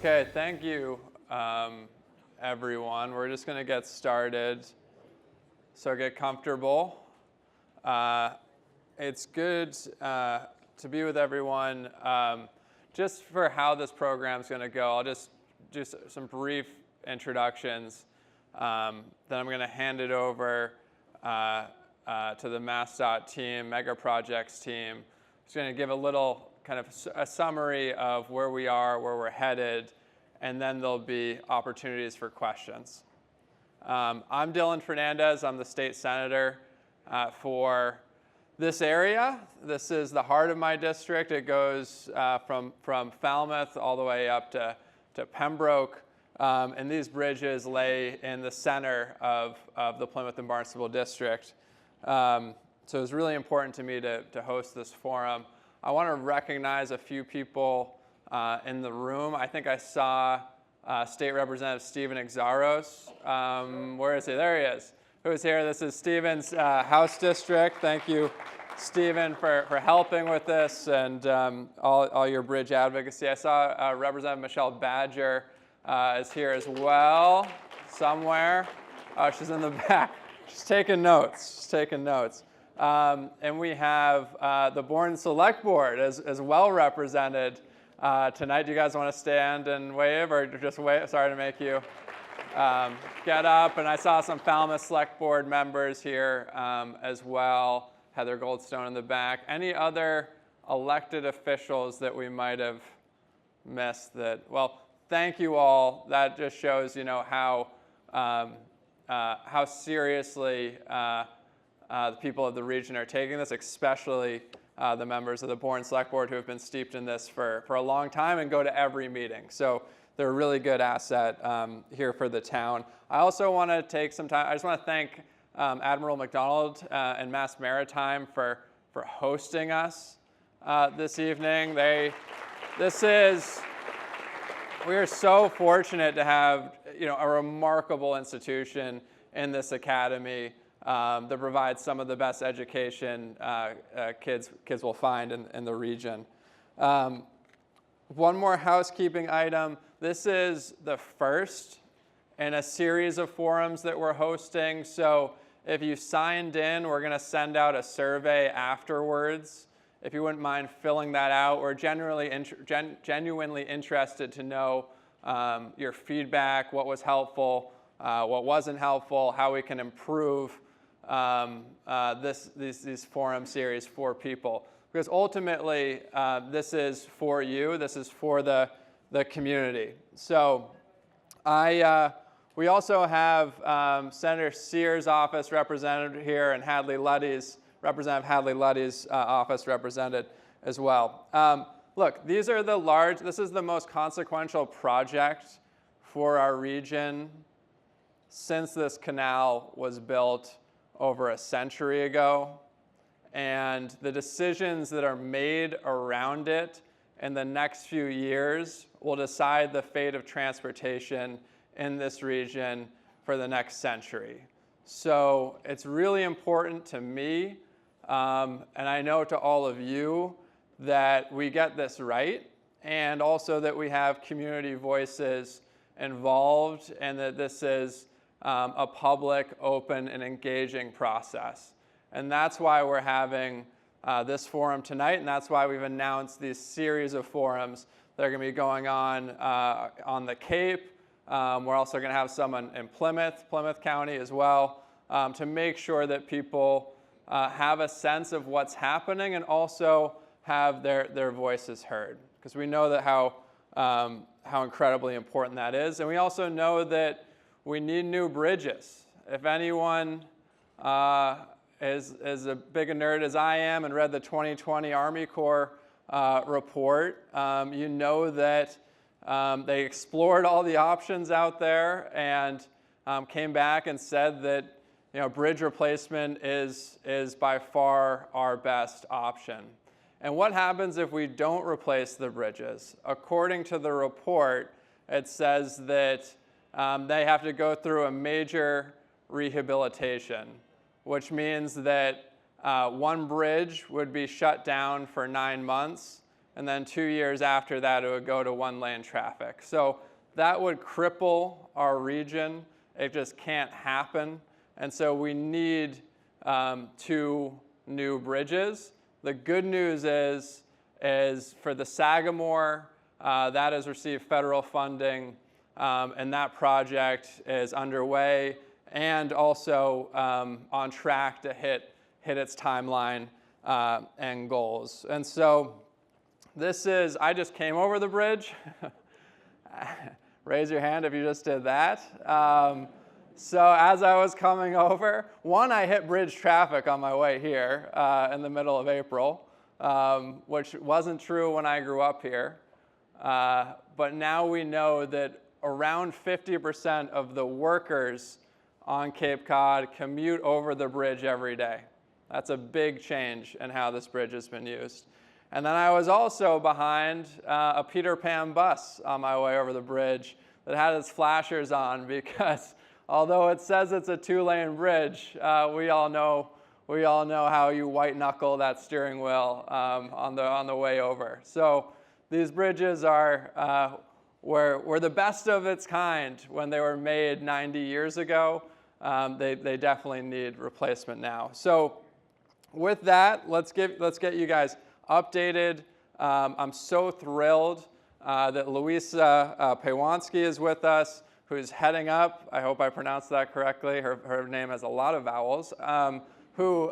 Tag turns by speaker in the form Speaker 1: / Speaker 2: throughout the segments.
Speaker 1: Okay, thank you, everyone. We're just going to get started. So get comfortable. It's good to be with everyone. Just for how this program's going to go, I'll just do some brief introductions. Then I'm going to hand it over to the MassDOT team, Mega Projects team. Just going to give a little kind of a summary of where we are, where we're headed, and then there'll be opportunities for questions. I'm Dylan Fernandez. I'm the state senator for this area. This is the heart of my district. It goes from Falmouth all the way up to Pembroke. And these bridges lay in the center of the Plymouth and Barnstable district. So it's really important to me to host this forum. I want to recognize a few people in the room. I think I saw State Representative Steven Exaros. Where is he? There he is. Who's here? This is Steven's House district. Thank you, Steven, for helping with this and all your bridge advocacy. I saw Representative Michelle Badger is here as well, somewhere. Oh, she's in the back. She's taking notes. She's taking notes. And we have the Bourne Select Board as well represented tonight. Do you guys want to stand and wave, or just wave? Sorry to make you get up. And I saw some Falmouth Select Board members here as well. Heather Goldstone in the back. Any other elected officials that we might have missed? Well, thank you all. That just shows, how seriously the people of the region are taking this, especially the members of the Bourne Select Board who have been steeped in this for a long time and go to every meeting. So they're a really good asset here for the town. I also want to take some time. I just want to thank Admiral McDonald and Mass Maritime for hosting us this evening. We are so fortunate to have a remarkable institution in this academy that provides some of the best education kids will find in the region. One more housekeeping item. This is the first in a series of forums that we're hosting. So if you signed in, we're going to send out a survey afterwards. If you wouldn't mind filling that out, we're genuinely interested to know your feedback, what was helpful, what wasn't helpful, how we can improve these forum series for people. Because ultimately, this is for you. This is for the community. So we also have Senator Sears' office represented here and Representative Hadley Luddy's office represented as well. Look, this is the most consequential project for our region since this canal was built over a century ago. And the decisions that are made around it in the next few years will decide the fate of transportation in this region for the next century. So it's really important to me, and I know to all of you, that we get this right, and also that we have community voices involved, and that this is a public, open, and engaging process. And that's why we're having this forum tonight, and that's why we've announced these series of forums that are going to be going on the Cape. We're also going to have some in Plymouth County as well, to make sure that people have a sense of what's happening and also have their voices heard. Because we know that how incredibly important that is. And we also know that we need new bridges. If anyone is as big a nerd as I am and read the 2020 Army Corps report, you know that they explored all the options out there and came back and said that bridge replacement is by far our best option. And what happens if we don't replace the bridges? According to the report, it says that they have to go through a major rehabilitation, which means that one bridge would be shut down for 9 months, and then 2 years after that, it would go to 1-lane traffic. So that would cripple our region. It just can't happen. And so we need 2 new bridges. The good news is for the Sagamore, that has received federal funding, and that project is underway and also on track to hit its timeline and goals. And so I just came over the bridge. Raise your hand if you just did that. So as I was coming over, I hit bridge traffic on my way here in the middle of April, which wasn't true when I grew up here. But now we know that around 50% of the workers on Cape Cod commute over the bridge every day. That's a big change in how this bridge has been used. And then I was also behind a Peter Pan bus on my way over the bridge that had its flashers on, because although it says it's a 2-lane bridge, we all know how you white knuckle that steering wheel on the way over. So these bridges were the best of its kind when they were made 90 years ago. They definitely need replacement now. So with that, let's get you guys updated. I'm so thrilled that Louisa Piewanski is with us, who's heading up, I hope I pronounced that correctly, her name has a lot of vowels, who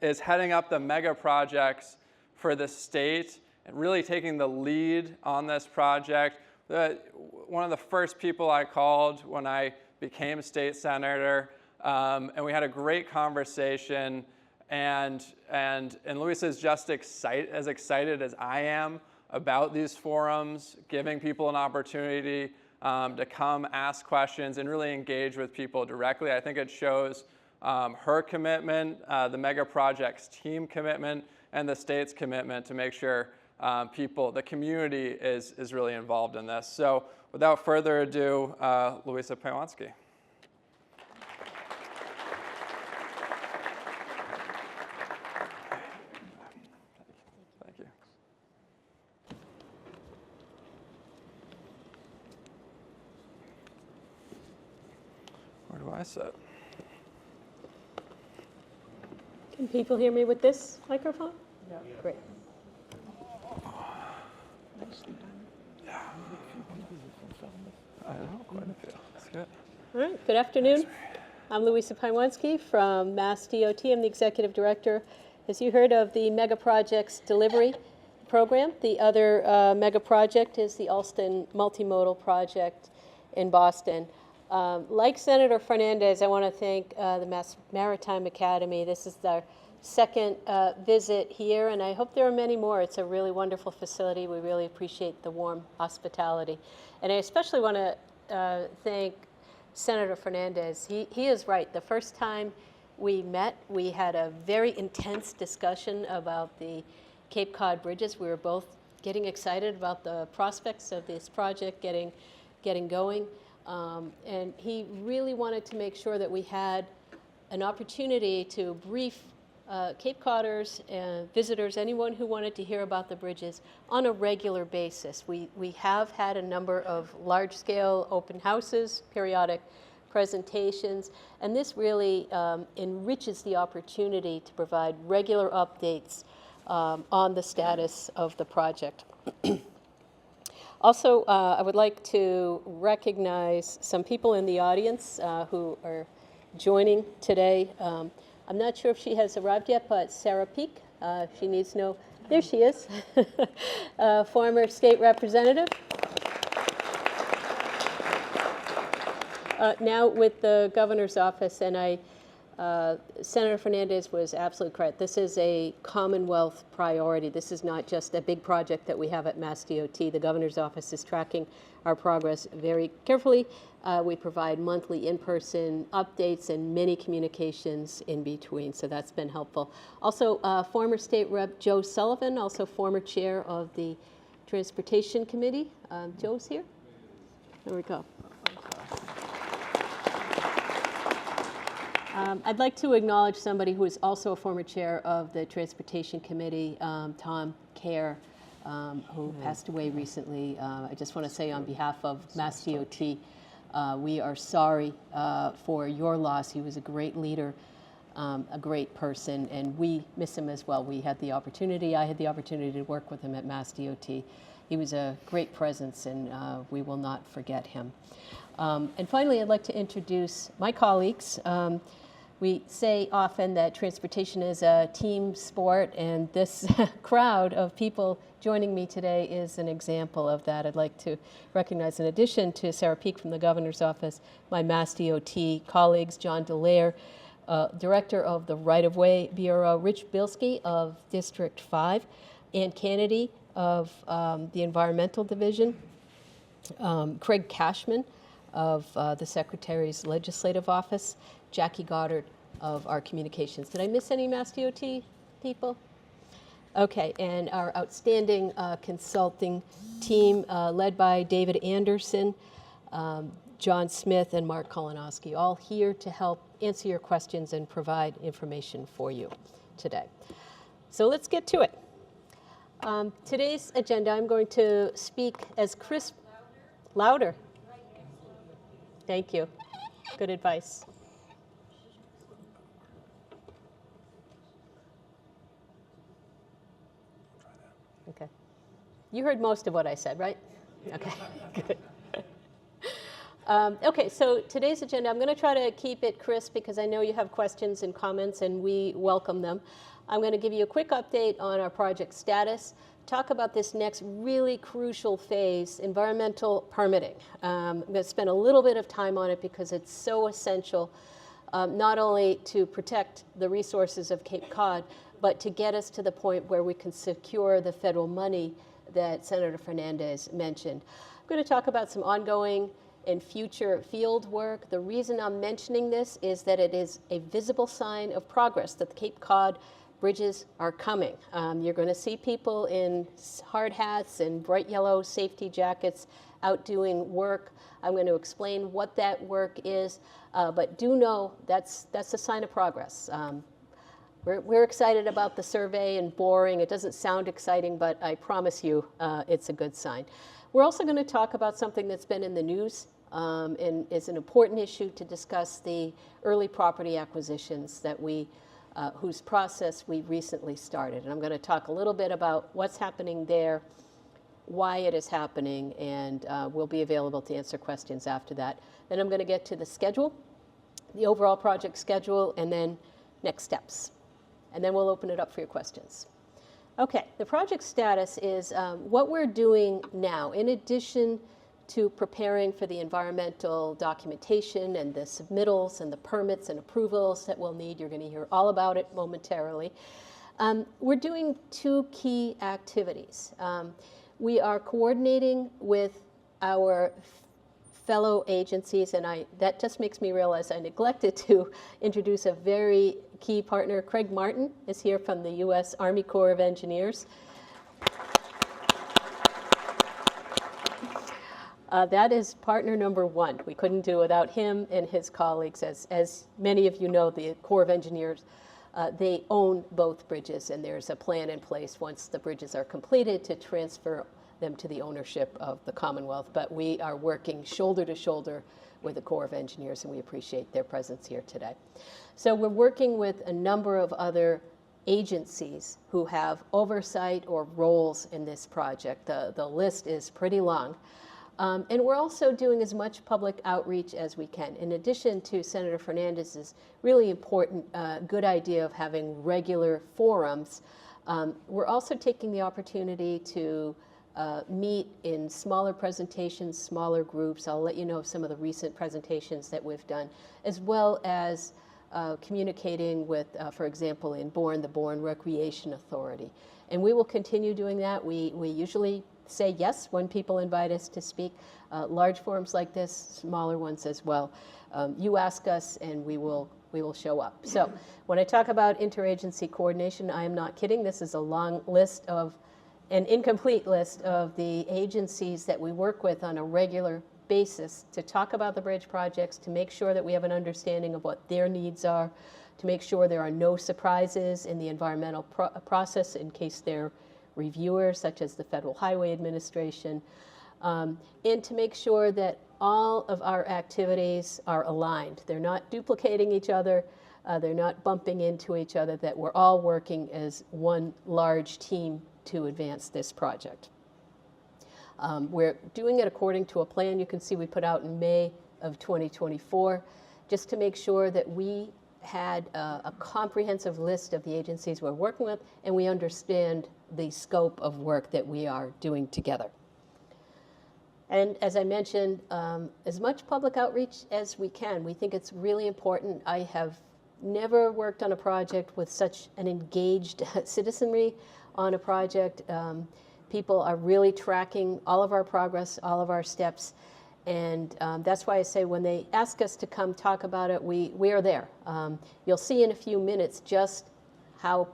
Speaker 1: is heading up the mega projects for the state and really taking the lead on this project. One of the first people I called when I became state senator, and we had a great conversation. And Louisa is just as excited as I am about these forums, giving people an opportunity to come ask questions and really engage with people directly. I think it shows her commitment, the mega projects team commitment, and the state's commitment to make sure the community is really involved in this. So without further ado, Louisa Piewanski. I sit?
Speaker 2: Can people hear me with this microphone?
Speaker 1: Yeah.
Speaker 2: Great.
Speaker 1: Yeah. I know, quite a few. That's good.
Speaker 2: All right, good afternoon. I'm Louisa Piewanski from Mass DOT. I'm the executive director, as you heard, of the Mega Projects Delivery Program. The other mega project is the Alston Multimodal Project in Boston. Like Senator Fernandez, I want to thank the Mass Maritime Academy. This is our second visit here, and I hope there are many more. It's a really wonderful facility. We really appreciate the warm hospitality. And I especially want to thank Senator Fernandez. He is right. The first time we met, we had a very intense discussion about the Cape Cod bridges. We were both getting excited about the prospects of this project getting going. And he really wanted to make sure that we had an opportunity to brief Cape Codders and visitors, anyone who wanted to hear about the bridges, on a regular basis. We have had a number of large-scale open houses, periodic presentations, and this really enriches the opportunity to provide regular updates on the status of the project. Also, I would like to recognize some people in the audience who are joining today. I'm not sure if she has arrived yet, but Sarah Peak, she needs no, there she is, former state representative. Now with the governor's office, and Senator Fernandez was absolutely correct. This is a Commonwealth priority. This is not just a big project that we have at Mass DOT. The governor's office is tracking our progress very carefully. We provide monthly in-person updates and many communications in between, so that's been helpful. Also, former State Rep Joe Sullivan, also former chair of the Transportation Committee. Joe's here? There we go. I'd like to acknowledge somebody who is also a former chair of the Transportation Committee, Tom Kerr, who passed away recently. I just want to say on behalf of Mass DOT, we are sorry for your loss. He was a great leader, a great person, and we miss him as well. I had the opportunity to work with him at Mass DOT. He was a great presence, and we will not forget him. And finally, I'd like to introduce my colleagues. We say often that transportation is a team sport, and this crowd of people joining me today is an example of that. I'd like to recognize, in addition to Sarah Peak from the Governor's Office, my Mass DOT colleagues, John Dallaire, Director of the Right-of-Way Bureau, Rich Bilski of District 5, Ann Kennedy of the Environmental Division, Craig Cashman of the Secretary's Legislative Office, Jackie Goddard of our communications. Did I miss any Mass DOT people? Okay, and our outstanding consulting team led by David Anderson, John Smith, and Mark Kolonowski, all here to help answer your questions and provide information for you today. So let's get to it. Today's agenda, I'm going to speak as Chris... Louder. Thank you. Good advice. Okay. You heard most of what I said, right? Okay, good. Okay, so today's agenda, I'm going to try to keep it crisp because I know you have questions and comments, and we welcome them. I'm going to give you a quick update on our project status, talk about this next really crucial phase, environmental permitting. I'm going to spend a little bit of time on it because it's so essential, not only to protect the resources of Cape Cod, but to get us to the point where we can secure the federal money that Senator Fernandez mentioned. I'm going to talk about some ongoing and future field work. The reason I'm mentioning this is that it is a visible sign of progress, that the Cape Cod bridges are coming. You're going to see people in hard hats and bright yellow safety jackets out doing work. I'm going to explain what that work is, but do know that's a sign of progress. We're excited about the survey and boring. It doesn't sound exciting, but I promise you it's a good sign. We're also going to talk about something that's been in the news and is an important issue to discuss, the early property acquisitions that whose process we recently started. And I'm going to talk a little bit about what's happening there, why it is happening, and we'll be available to answer questions after that. Then I'm going to get to the schedule, the overall project schedule, and then next steps. And then we'll open it up for your questions. Okay, the project status is what we're doing now, in addition to preparing for the environmental documentation and the submittals and the permits and approvals that we'll need. You're going to hear all about it momentarily. We're doing two key activities. We are coordinating with our fellow agencies, and that just makes me realize I neglected to introduce a very key partner. Craig Martin is here from the U.S. Army Corps of Engineers. That is partner number one. We couldn't do without him and his colleagues. As many of you know, the Corps of Engineers, they own both bridges, and there's a plan in place once the bridges are completed to transfer them to the ownership of the Commonwealth. But we are working shoulder to shoulder with the Corps of Engineers, and we appreciate their presence here today. So we're working with a number of other agencies who have oversight or roles in this project. The list is pretty long. And we're also doing as much public outreach as we can. In addition to Senator Fernandez's really important, good idea of having regular forums, we're also taking the opportunity to meet in smaller presentations, smaller groups. I'll let you know of some of the recent presentations that we've done, as well as communicating with, for example, in Bourne, the Bourne Recreation Authority. And we will continue doing that. We usually say yes when people invite us to speak. Large forums like this, smaller ones as well. You ask us and we will show up. So when I talk about interagency coordination, I am not kidding. This is a long list of, an incomplete list of the agencies that we work with on a regular basis to talk about the bridge projects, to make sure that we have an understanding of what their needs are, to make sure there are no surprises in the environmental process in case they're reviewers, such as the Federal Highway Administration, and to make sure that all of our activities are aligned. They're not duplicating each other, they're not bumping into each other, that we're all working as one large team to advance this project. We're doing it according to a plan you can see we put out in May of 2024, just to make sure that we had a comprehensive list of the agencies we're working with, and we understand the scope of work that we are doing together. And as I mentioned, as much public outreach as we can. We think it's really important. I have never worked on a project with such an engaged citizenry on a project. People are really tracking all of our progress, all of our steps, and that's why I say when they ask us to come talk about it, we are there. You'll see in a few minutes just how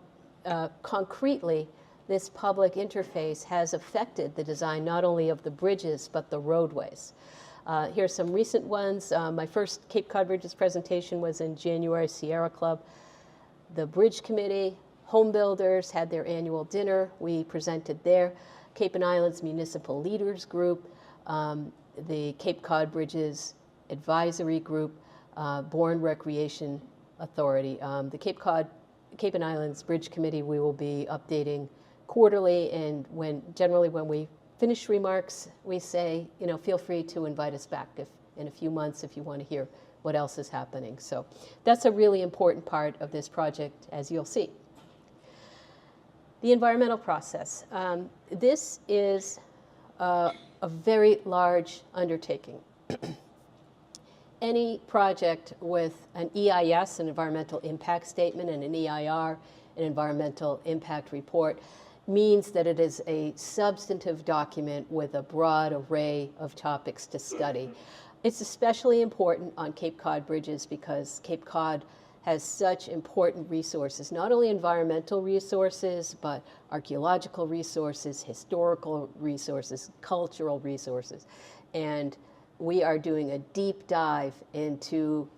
Speaker 2: concretely this public interface has affected the design not only of the bridges but the roadways. Here's some recent ones. My first Cape Cod Bridges presentation was in January, Sierra Club. The Bridge Committee, home builders had their annual dinner. We presented there. Cape and Islands Municipal Leaders Group, the Cape Cod Bridges Advisory Group, Bourne Recreation Authority. The Cape and Islands Bridge Committee we will be updating quarterly, and generally when we finish remarks, we say, feel free to invite us back in a few months if you want to hear what else is happening. So that's a really important part of this project, as you'll see. The environmental process. This is a very large undertaking. Any project with an EIS, an environmental impact statement, and an EIR, an environmental impact report, means that it is a substantive document with a broad array of topics to study. It's especially important on Cape Cod bridges because Cape Cod has such important resources, not only environmental resources, but archaeological resources, historical resources, cultural resources. And we are doing a deep dive into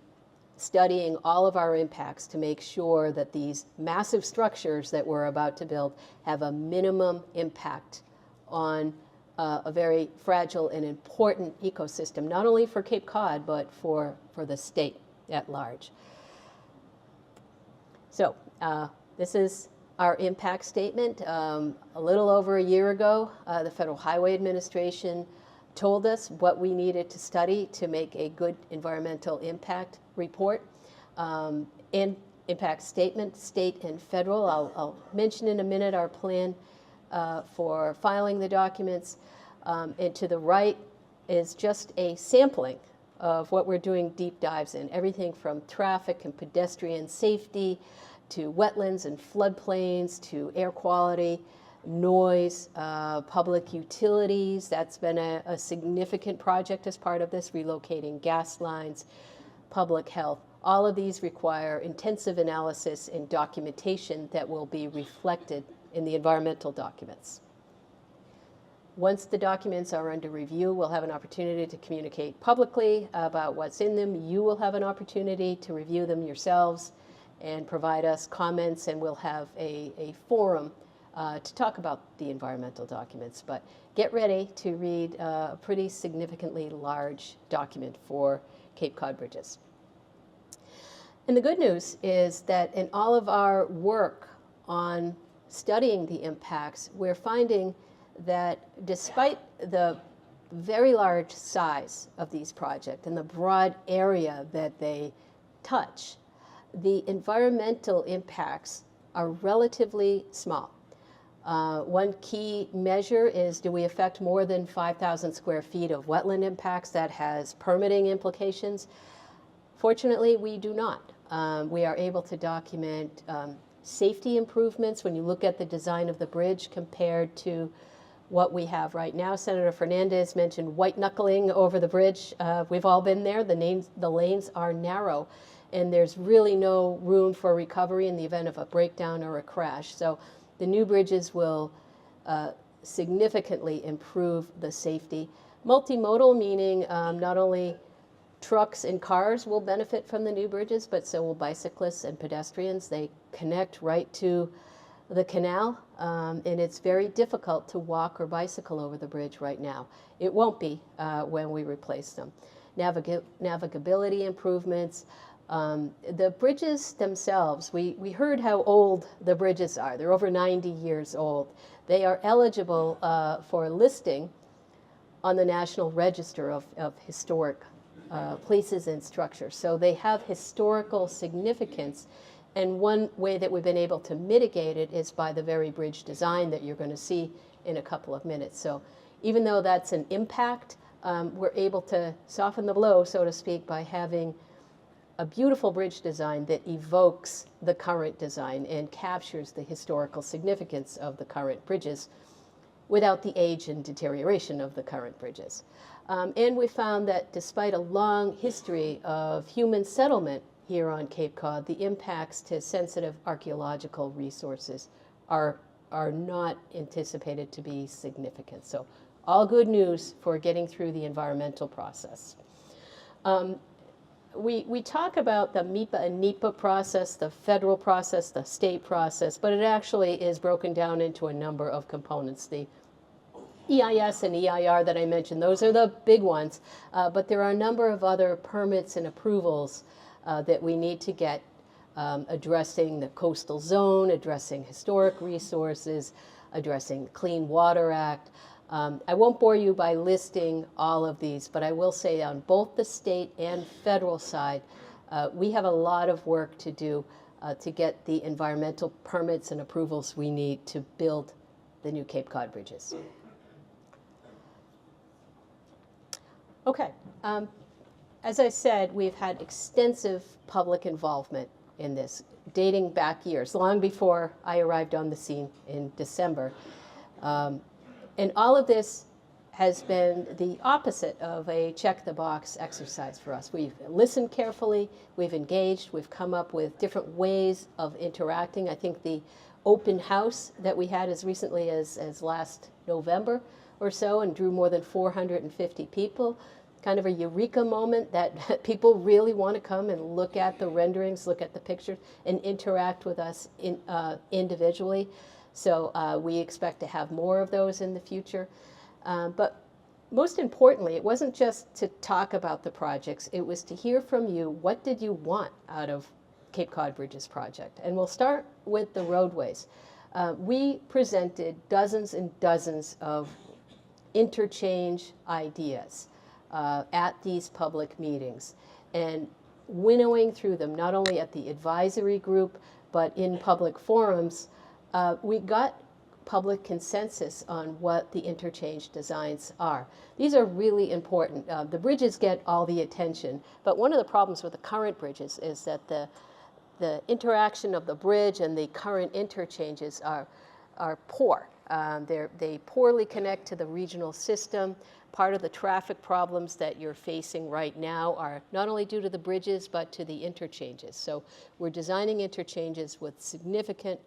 Speaker 2: studying all of our impacts to make sure that these massive structures that we're about to build have a minimum impact on a very fragile and important ecosystem, not only for Cape Cod, but for the state at large. So this is our impact statement. A little over a year ago, the Federal Highway Administration told us what we needed to study to make a good environmental impact report and impact statement, state and federal. I'll mention in a minute our plan for filing the documents. And to the right is just a sampling of what we're doing deep dives in, everything from traffic and pedestrian safety to wetlands and floodplains to air quality, noise, public utilities. That's been a significant project as part of this, relocating gas lines, public health. All of these require intensive analysis and documentation that will be reflected in the environmental documents. Once the documents are under review, we'll have an opportunity to communicate publicly about what's in them. You will have an opportunity to review them yourselves and provide us comments, and we'll have a forum to talk about the environmental documents. But get ready to read a pretty significantly large document for Cape Cod Bridges. And the good news is that in all of our work on studying the impacts, we're finding that despite the very large size of these projects and the broad area that they touch, the environmental impacts are relatively small. One key measure is, do we affect more than 5,000 square feet of wetland impacts? That has permitting implications. Fortunately, we do not. We are able to document safety improvements when you look at the design of the bridge compared to what we have right now. Senator Fernandez mentioned white knuckling over the bridge. We've all been there. The lanes are narrow, and there's really no room for recovery in the event of a breakdown or a crash. So the new bridges will significantly improve the safety. Multimodal, meaning not only trucks and cars will benefit from the new bridges, but so will bicyclists and pedestrians. They connect right to the canal, and it's very difficult to walk or bicycle over the bridge right now. It won't be when we replace them. Navigability improvements. The bridges themselves, we heard how old the bridges are. They're over 90 years old. They are eligible for listing on the National Register of Historic Places and Structures. So they have historical significance. And one way that we've been able to mitigate it is by the very bridge design that you're going to see in a couple of minutes. So even though that's an impact, we're able to soften the blow, so to speak, by having a beautiful bridge design that evokes the current design and captures the historical significance of the current bridges without the age and deterioration of the current bridges. And we found that despite a long history of human settlement here on Cape Cod, the impacts to sensitive archaeological resources are not anticipated to be significant. So all good news for getting through the environmental process. We talk about the MEPA and NEPA process, the federal process, the state process, but it actually is broken down into a number of components. The EIS and EIR that I mentioned, those are the big ones, but there are a number of other permits and approvals that we need to get, addressing the coastal zone, addressing historic resources, addressing the Clean Water Act. I won't bore you by listing all of these, but I will say on both the state and federal side, we have a lot of work to do to get the environmental permits and approvals we need to build the new Cape Cod bridges. Okay. As I said, we've had extensive public involvement in this, dating back years, long before I arrived on the scene in December. And all of this has been the opposite of a check-the-box exercise for us. We've listened carefully, we've engaged, we've come up with different ways of interacting. I think the open house that we had as recently as last November or so and drew more than 450 people, kind of a eureka moment that people really want to come and look at the renderings, look at the pictures, and interact with us individually. So we expect to have more of those in the future. But most importantly, it wasn't just to talk about the projects, it was to hear from you, what did you want out of Cape Cod Bridges project? And we'll start with the roadways. We presented dozens and dozens of interchange ideas at these public meetings, and winnowing through them, not only at the advisory group, but in public forums, we got public consensus on what the interchange designs are. These are really important. The bridges get all the attention, but one of the problems with the current bridges is that the interaction of the bridge and the current interchanges are poor. They poorly connect to the regional system. Part of the traffic problems that you're facing right now are not only due to the bridges, but to the interchanges. So we're designing interchanges with significant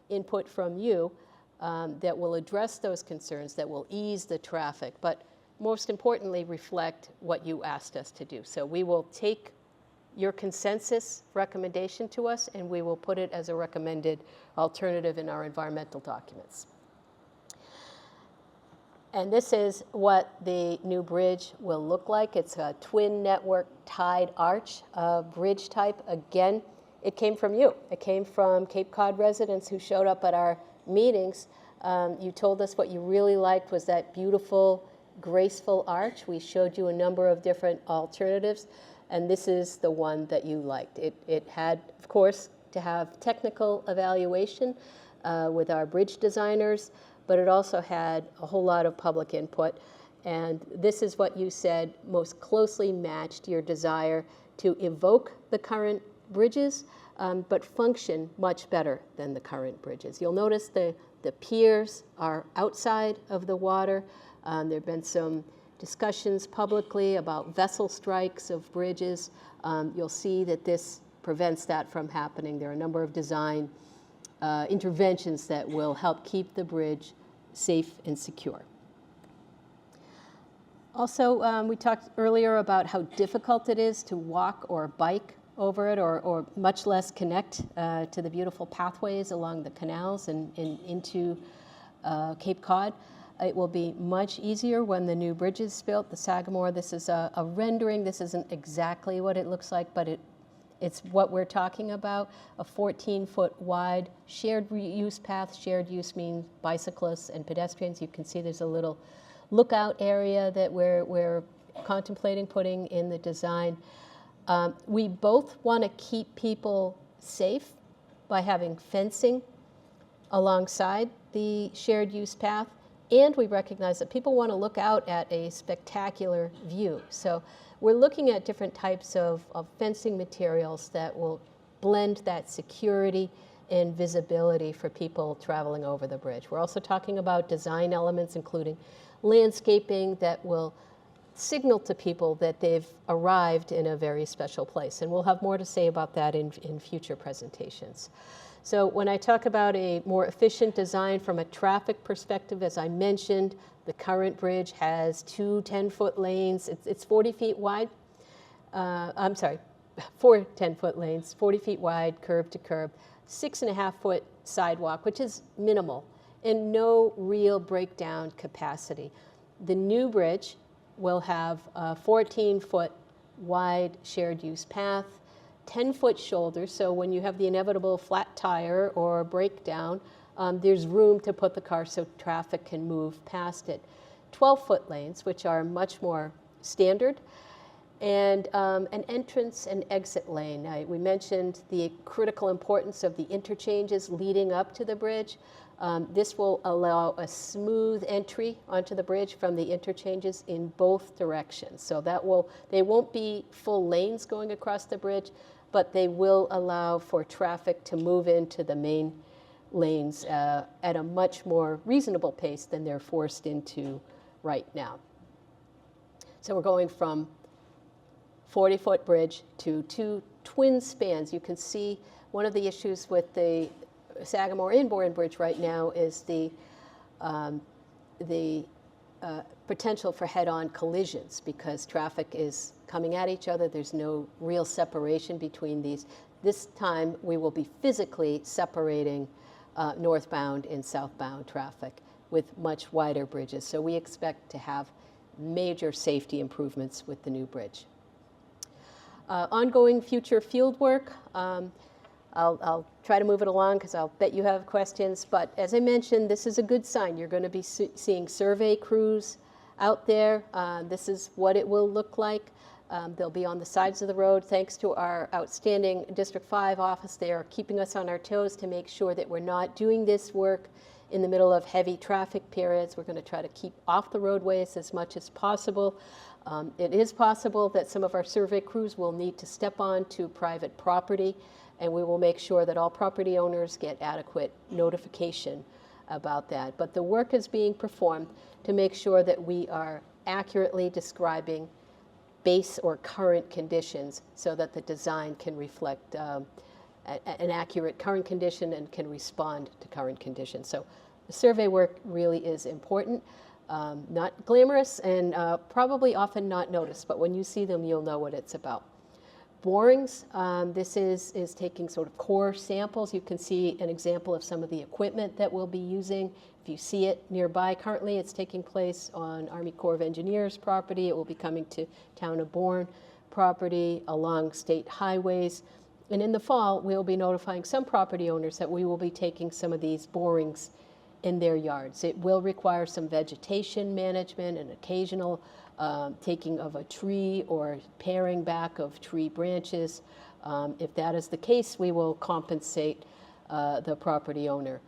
Speaker 2: input from you that will address those concerns, that will ease the traffic, but most importantly, reflect what you asked us to do. So we will take your consensus recommendation to us, and we will put it as a recommended alternative in our environmental documents. And this is what the new bridge will look like. It's a twin network tied arch bridge type. Again, it came from you. It came from Cape Cod residents who showed up at our meetings. You told us what you really liked was that beautiful, graceful arch. We showed you a number of different alternatives, and this is the one that you liked. It had, of course, to have technical evaluation with our bridge designers, but it also had a whole lot of public input. And this is what you said most closely matched your desire to evoke the current bridges, but function much better than the current bridges. You'll notice the piers are outside of the water. There have been some discussions publicly about vessel strikes of bridges. You'll see that this prevents that from happening. There are a number of design interventions that will help keep the bridge safe and secure. Also, we talked earlier about how difficult it is to walk or bike over it, or much less connect to the beautiful pathways along the canals and into Cape Cod. It will be much easier when the new bridge is built, the Sagamore. This is a rendering. This isn't exactly what it looks like, but it's what we're talking about, a 14-foot wide shared use path. Shared use means bicyclists and pedestrians. You can see there's a little lookout area that we're contemplating putting in the design. We both want to keep people safe by having fencing alongside the shared use path, and we recognize that people want to look out at a spectacular view. So we're looking at different types of fencing materials that will blend that security and visibility for people traveling over the bridge. We're also talking about design elements, including landscaping that will signal to people that they've arrived in a very special place. And we'll have more to say about that in future presentations. So when I talk about a more efficient design from a traffic perspective, as I mentioned, the current bridge has two 10-foot lanes. It's 40 feet wide. I'm sorry, 4 10-foot lanes, 40 feet wide, curb to curb, 6.5-foot sidewalk, which is minimal, and no real breakdown capacity. The new bridge will have a 14-foot wide shared use path, 10-foot shoulders, so when you have the inevitable flat tire or breakdown, there's room to put the car so traffic can move past it. 12-foot lanes, which are much more standard, and an entrance and exit lane. We mentioned the critical importance of the interchanges leading up to the bridge. This will allow a smooth entry onto the bridge from the interchanges in both directions. So they won't be full lanes going across the bridge, but they will allow for traffic to move into the main lanes at a much more reasonable pace than they're forced into right now. So we're going from 40-foot bridge to 2 twin spans. You can see one of the issues with the Sagamore and Bourne Bridge right now is the potential for head-on collisions because traffic is coming at each other. There's no real separation between these. This time we will be physically separating northbound and southbound traffic with much wider bridges. So we expect to have major safety improvements with the new bridge. Ongoing future field work. I'll try to move it along because I'll bet you have questions. But as I mentioned, this is a good sign. You're going to be seeing survey crews out there. This is what it will look like. They'll be on the sides of the road. Thanks to our outstanding District 5 office, they are keeping us on our toes to make sure that we're not doing this work in the middle of heavy traffic periods. We're going to try to keep off the roadways as much as possible. It is possible that some of our survey crews will need to step onto private property, and we will make sure that all property owners get adequate notification about that. But the work is being performed to make sure that we are accurately describing base or current conditions so that the design can reflect an accurate current condition and can respond to current conditions. So the survey work really is important. Not glamorous and probably often not noticed, but when you see them, you'll know what it's about. Borings, this is taking sort of core samples. You can see an example of some of the equipment that we'll be using. If you see it nearby, currently it's taking place on Army Corps of Engineers property. It will be coming to Town of Bourne property along state highways. And in the fall, we'll be notifying some property owners that we will be taking some of these borings in their yards. It will require some vegetation management and occasional taking of a tree or paring back of tree branches. If that is the case, we will compensate the property owner.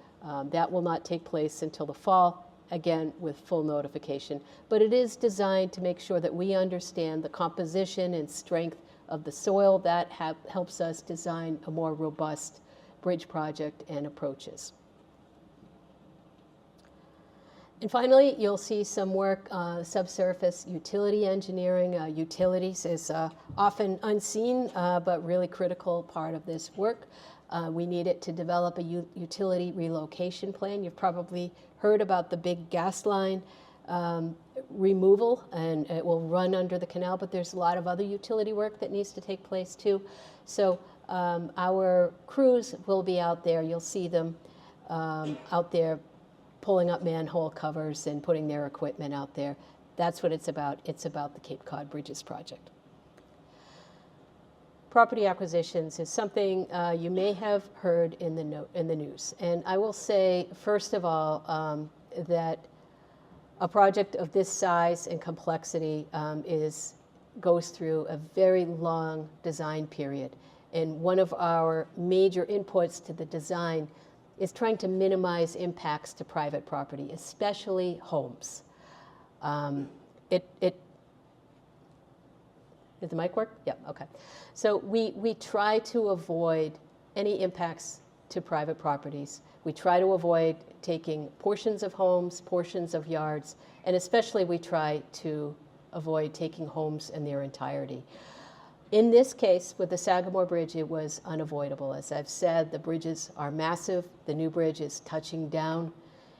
Speaker 2: That will not take place until the fall, again with full notification. But it is designed to make sure that we understand the composition and strength of the soil. That helps us design a more robust bridge project and approaches. And finally, you'll see some work, subsurface utility engineering. Utilities is often unseen, but really critical part of this work. We need it to develop a utility relocation plan. You've probably heard about the big gas line removal, and it will run under the canal, but there's a lot of other utility work that needs to take place too. So our crews will be out there. You'll see them out there pulling up manhole covers and putting their equipment out there. That's what it's about. It's about the Cape Cod Bridges project. Property acquisitions is something you may have heard in the news. And I will say, first of all, that a project of this size and complexity goes through a very long design period. And one of our major inputs to the design is trying to minimize impacts to private property, especially homes. Did the mic work? Yeah, okay. So we try to avoid any impacts to private properties. We try to avoid taking portions of homes, portions of yards, and especially we try to avoid taking homes in their entirety. In this case, with the Sagamore Bridge, it was unavoidable. As I've said, the bridges are massive. The new bridge is touching down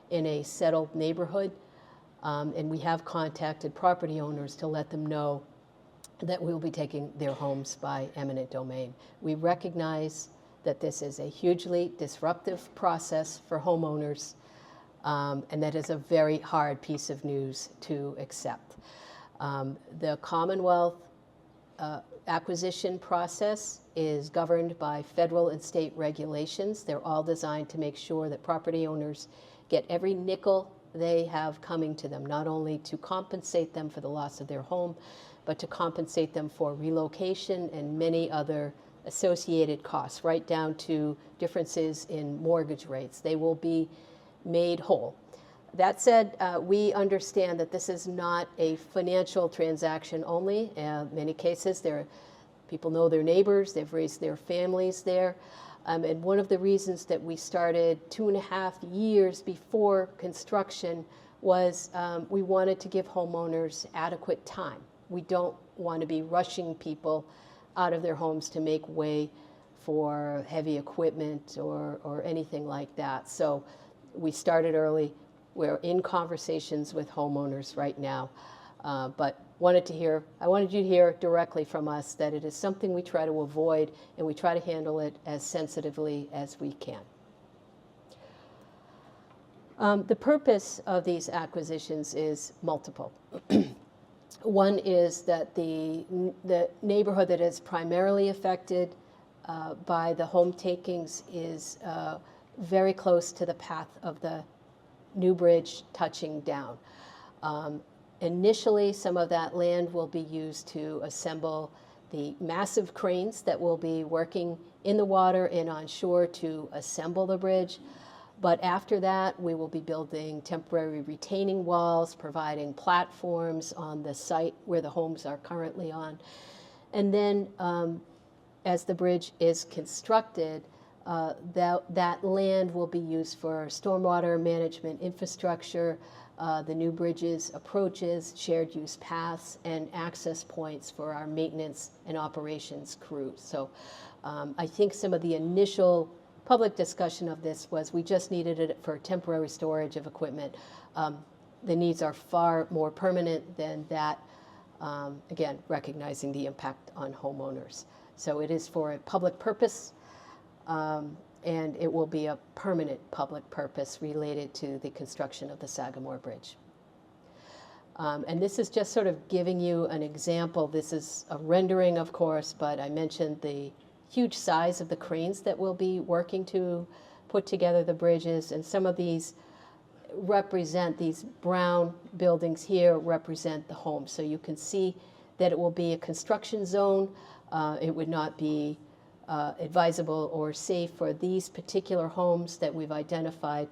Speaker 2: in a settled neighborhood, and we have contacted property owners to let them know that we will be taking their homes by eminent domain. We recognize that this is a hugely disruptive process for homeowners, and that is a very hard piece of news to accept. The Commonwealth acquisition process is governed by federal and state regulations. They're all designed to make sure that property owners get every nickel they have coming to them, not only to compensate them for the loss of their home, but to compensate them for relocation and many other associated costs, right down to differences in mortgage rates. They will be made whole. That said, we understand that this is not a financial transaction only. In many cases, people know their neighbors, they've raised their families there. And one of the reasons that we started 2.5 years before construction was we wanted to give homeowners adequate time. We don't want to be rushing people out of their homes to make way for heavy equipment or anything like that. So we started early. We're in conversations with homeowners right now, but I wanted you to hear directly from us that it is something we try to avoid, and we try to handle it as sensitively as we can. The purpose of these acquisitions is multiple. One is that the neighborhood that is primarily affected by the home takings is very close to the path of the new bridge touching down. Initially, some of that land will be used to assemble the massive cranes that will be working in the water and on shore to assemble the bridge. But after that, we will be building temporary retaining walls, providing platforms on the site where the homes are currently on. And then as the bridge is constructed, that land will be used for stormwater management infrastructure, the new bridges, approaches, shared use paths, and access points for our maintenance and operations crews. So I think some of the initial public discussion of this was we just needed it for temporary storage of equipment. The needs are far more permanent than that, again, recognizing the impact on homeowners. So it is for a public purpose, and it will be a permanent public purpose related to the construction of the Sagamore Bridge. And this is just sort of giving you an example. This is a rendering, of course, but I mentioned the huge size of the cranes that will be working to put together the bridges, and some of these brown buildings here represent the homes. So you can see that it will be a construction zone. It would not be advisable or safe for these particular homes that we've identified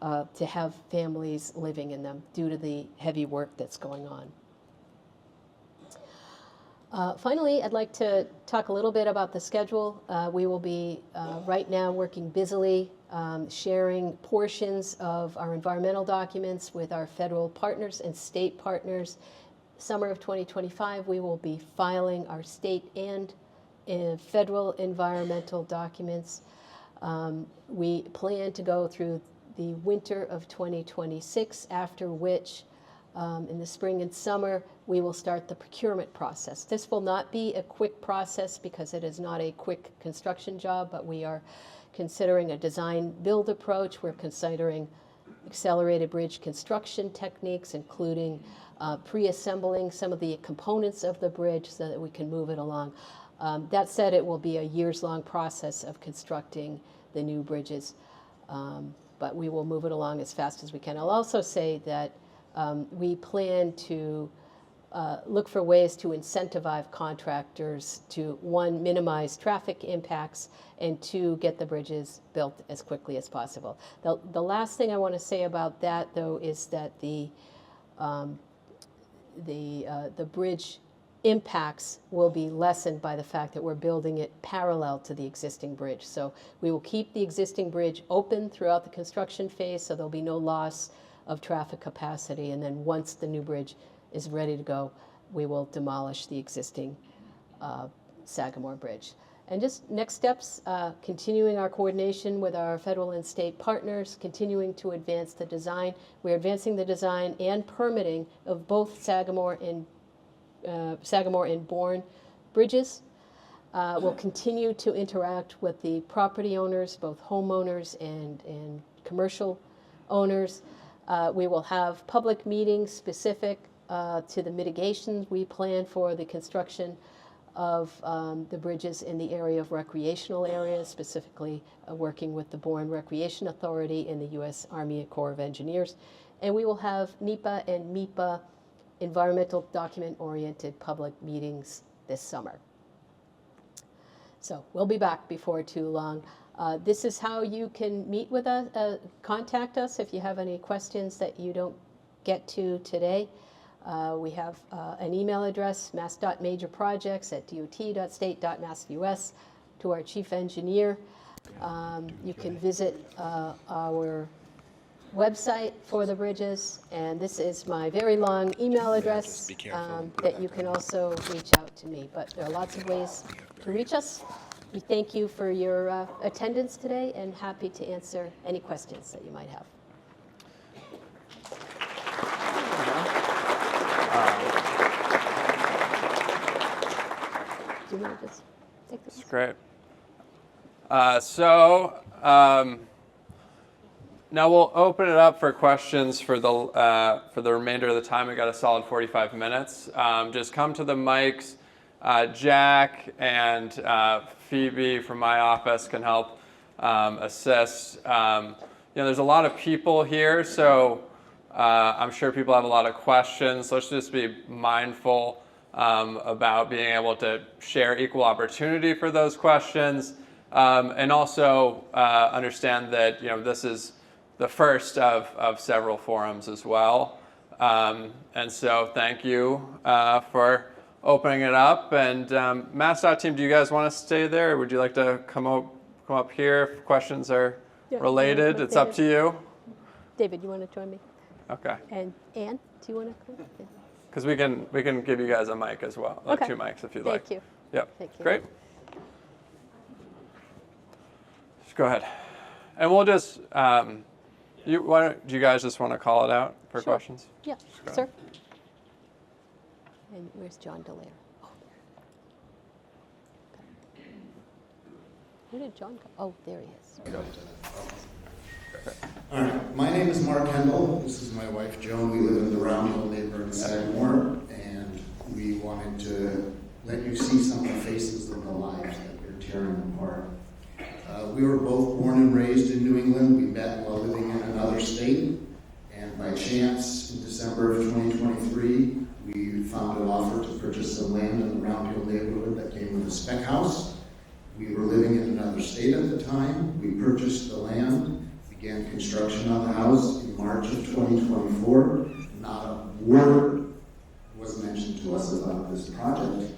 Speaker 2: to have families living in them due to the heavy work that's going on. Finally, I'd like to talk a little bit about the schedule. We will be right now working busily, sharing portions of our environmental documents with our federal partners and state partners. Summer of 2025, we will be filing our state and federal environmental documents. We plan to go through the winter of 2026, after which in the spring and summer, we will start the procurement process. This will not be a quick process because it is not a quick construction job, but we are considering a design-build approach. We're considering accelerated bridge construction techniques, including pre-assembling some of the components of the bridge so that we can move it along. That said, it will be a years-long process of constructing the new bridges, but we will move it along as fast as we can. I'll also say that we plan to look for ways to incentivize contractors to, one, minimize traffic impacts, and two, get the bridges built as quickly as possible. The last thing I want to say about that, though, is that the bridge impacts will be lessened by the fact that we're building it parallel to the existing bridge. So we will keep the existing bridge open throughout the construction phase, so there'll be no loss of traffic capacity. And then once the new bridge is ready to go, we will demolish the existing Sagamore Bridge. And just next steps, continuing our coordination with our federal and state partners, continuing to advance the design. We're advancing the design and permitting of both Sagamore and Bourne bridges. We'll continue to interact with the property owners, both homeowners and commercial owners. We will have public meetings specific to the mitigations we plan for the construction of the bridges in the area of recreational areas, specifically working with the Bourne Recreation Authority and the U.S. Army Corps of Engineers. And we will have NEPA and MEPA environmental document-oriented public meetings this summer. So we'll be back before too long. This is how you can meet with us, contact us if you have any questions that you don't get to today. We have an email address, mass.majorprojects@dot.state.mass.us, to our chief engineer. You can visit our website for the bridges, and this is my very long email address that you can also reach out to me. But there are lots of ways to reach us. We thank you for your attendance today and happy to answer any questions that you might have. Do you want to just take this?
Speaker 1: That's great. Now we'll open it up for questions for the remainder of the time. We got a solid 45 minutes. Just come to the mics. Jack and Phoebe from my office can help assist. There's a lot of people here, so I'm sure people have a lot of questions. Let's just be mindful about being able to share equal opportunity for those questions, and also understand that this is the first of several forums as well. And so thank you for opening it up. And MassDOT team, do you guys want to stay there, or would you like to come up here if questions are related? It's up to you.
Speaker 2: David, you want to join me?
Speaker 1: Okay.
Speaker 2: And Ann, do you want to come?
Speaker 1: Because we can give you guys a mic as well,
Speaker 2: Okay.
Speaker 1: 2 mics if you'd like.
Speaker 2: Thank you.
Speaker 1: Yep.
Speaker 2: Thank you.
Speaker 1: Great. Just go ahead, and we'll just. Do you guys just want to call it out for
Speaker 2: Sure.
Speaker 1: questions?
Speaker 2: Yeah,
Speaker 1: Go
Speaker 2: sir. And where's John Delaire? Oh, there. Okay. Where did John go? Oh, there he is.
Speaker 3: All right, my name is Mark Hendel. This is my wife Joan. We live in the Round Hill neighborhood in Sagamore, and we wanted to let you see some of the faces of the lives that we're tearing apart. We were both born and raised in New England. We met while living in another state, and by chance, in December of 2023, we found an offer to purchase some land in the Round Hill neighborhood that came with a spec house. We were living in another state at the time. We purchased the land, began construction on the house in March of 2024. Not a word was mentioned to us about this project.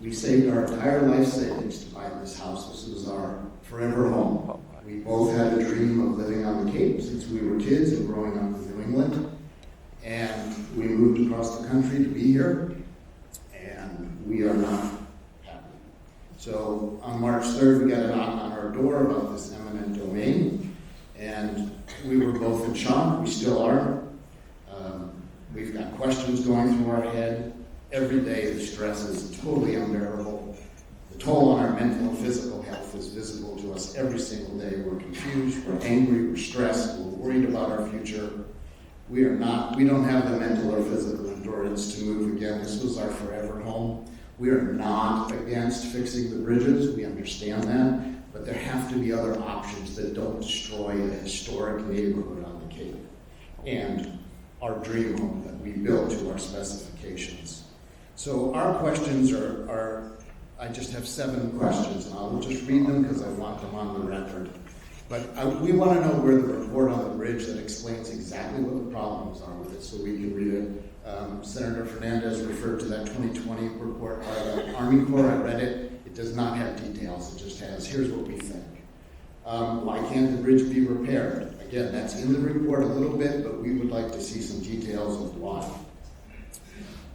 Speaker 3: We saved our entire life savings to buy this house. This was our forever home. We both had a dream of living on the Cape since we were kids and growing up in New England. And we moved across the country to be here, and we are not happy. So on March 3rd, we got a knock on our door about this eminent domain, and we were both in shock. We still are. We've got questions going through our head. Every day the stress is totally unbearable. The toll on our mental and physical health is visible to us every single day. We're confused, we're angry, we're stressed, we're worried about our future. We don't have the mental or physical endurance to move again. This was our forever home. We are not against fixing the bridges, we understand that, but there have to be other options that don't destroy a historic neighborhood on the Cape and our dream home that we built to our specifications. So our questions are I just have 7 questions, and I'll just read them because I want them on the record. But we want to know where the report on the bridge that explains exactly what the problems are with it, so we can read it. Senator Fernandez referred to that 2020 report by the Army Corps. I read it. It does not have details. It just has, here's what we think. Why can't the bridge be repaired? Again, that's in the report a little bit, but we would like to see some details of why.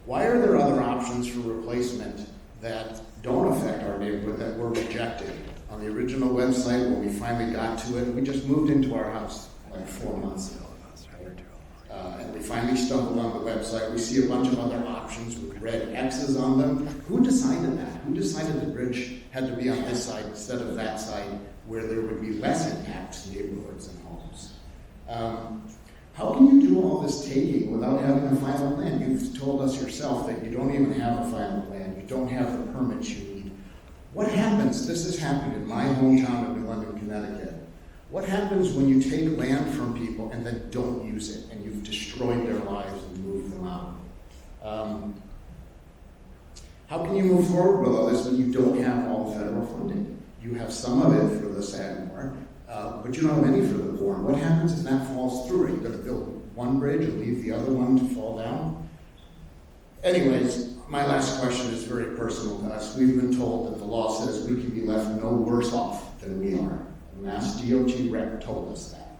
Speaker 3: Why are there other options for replacement that don't affect our neighborhood that were rejected? On the original website, when we finally got to it, we just moved into our house like 4 months ago. And we finally stumbled on the website. We see a bunch of other options with red X's on them. Who decided that? Who decided the bridge had to be on this side instead of that side where there would be less impact to neighborhoods and homes? How can you do all this taking without having a final plan? You've told us yourself that you don't even have a final plan. You don't have the permits you need. What happens? This has happened in my hometown of New London, Connecticut. What happens when you take land from people and then don't use it and you've destroyed their lives and moved them out? How can you move forward with all this when you don't have all the federal funding? You have some of it for the Sagamore, but you don't have any for the Bourne. What happens if that falls through? Are you going to build one bridge and leave the other one to fall down? Anyways, my last question is very personal to us. We've been told that the law says we can be left no worse off than we are. Mass DOT rep told us that.